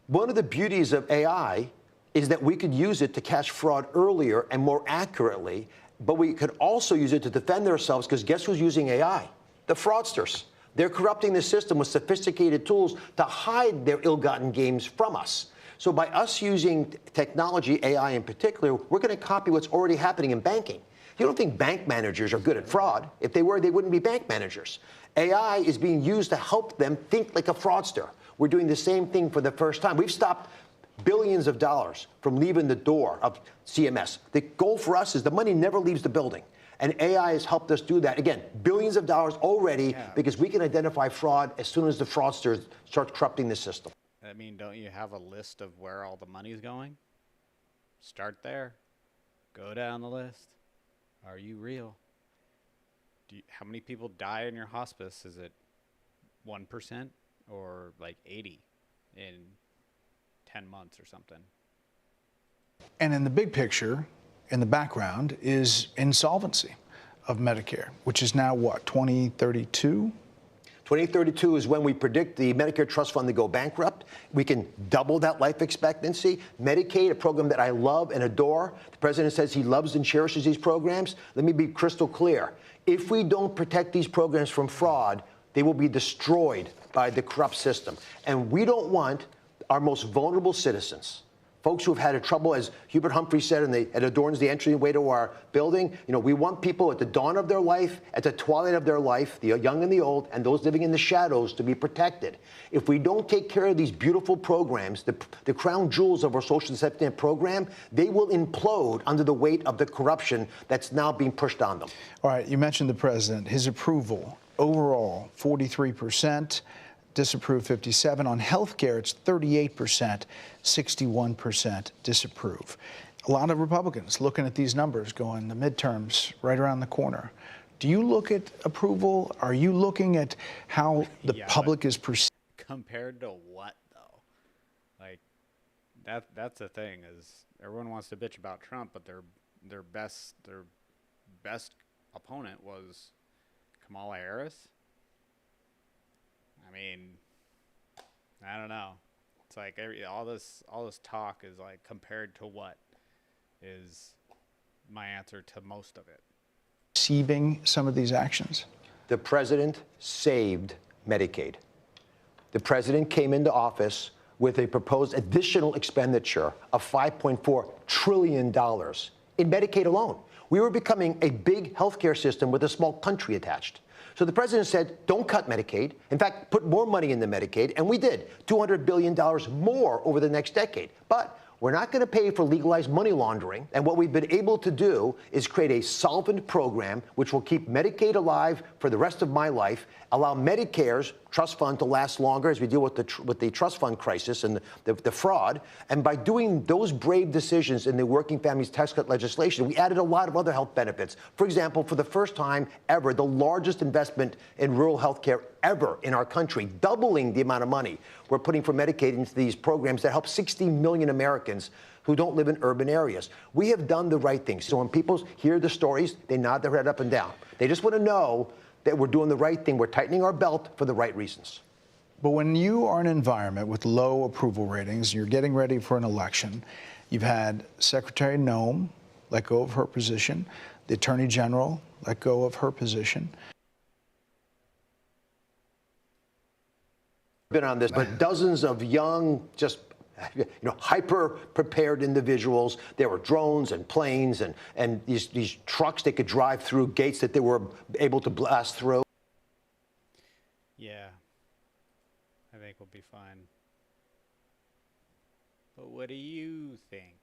One of the beauties of AI is that we could use it to catch fraud earlier and more accurately, but we could also use it to defend ourselves, because guess who's using AI? The fraudsters. They're corrupting the system with sophisticated tools to hide their ill-gotten gains from us. So by us using technology, AI in particular, we're going to copy what's already happening in banking. You don't think bank managers are good at fraud. If they were, they wouldn't be bank managers. AI is being used to help them think like a fraudster. We're doing the same thing for the first time. We've stopped billions of dollars from leaving the door of CMS. The goal for us is the money never leaves the building. And AI has helped us do that. Again, billions of dollars already, because we can identify fraud as soon as the fraudsters start corrupting the system. I mean, don't you have a list of where all the money's going? start there. Go down the list. Are you real? How many people die in your hospice? Is it 1% or like 80 in 10 months or something? And in the big picture, in the background, is insolvency of Medicare, which is now what, 2032? 2032 is when we predict the Medicare Trust Fund to go bankrupt. We can double that life expectancy. Medicaid, a program that I love and adore. The president says he loves and cherishes these programs. Let me be crystal clear. If we don't protect these programs from fraud, they will be destroyed by the corrupt system. And we don't want our most vulnerable citizens, folks who have had trouble, as Hubert Humphrey said, and it adorns the entryway to our building. You know, we want people at the dawn of their life, at the twilight of their life, the young and the old, and those living in the shadows to be protected. If we don't take care of these beautiful programs, the crown jewels of our social safety net program, they will implode under the weight of the corruption that's now being pushed on them. All right, you mentioned the president. His approval, overall, 43%. Disapprove 57. On health care, it's 38%, 61% disapprove. A lot of Republicans looking at these numbers going, the midterms right around the corner. Do you look at approval? Are you looking at how the public is perceived? Compared to what, though? Like, that's the thing, is everyone wants to bitch about Trump, but their best opponent was Kamala Harris. I mean, I don't know. It's like all this talk is like, compared to what is my answer to most of it. Receiving some of these actions? The president saved Medicaid. The president came into office with a proposed additional expenditure of $5.4 trillion in Medicaid alone. We were becoming a big healthcare system with a small country attached. So the president said, don't cut Medicaid. In fact, put more money into Medicaid. And we did, $200 billion more over the next decade. But we're not going to pay for legalized money laundering. And what we've been able to do is create a solvent program which will keep Medicaid alive for the rest of my life, allow Medicare's trust fund to last longer as we deal with the trust fund crisis and the fraud. And by doing those brave decisions in the Working Families Tax Cut legislation, we added a lot of other health benefits. For example, for the first time ever, the largest investment in rural health care ever in our country, doubling the amount of money we're putting for Medicaid into these programs that help 60 million Americans who don't live in urban areas. We have done the right thing. So when people hear the stories, they nod their head up and down. They just want to know that we're doing the right thing. We're tightening our belt for the right reasons. But when you are in an environment with low approval ratings, you're getting ready for an election, you've had Secretary Noem let go of her position, the Attorney General let go of her position. Been on this, but dozens of young, just hyper-prepared individuals. There were drones and planes and these trucks that could drive through gates that they were able to blast through. Yeah, I think we'll be fine. But what do you think?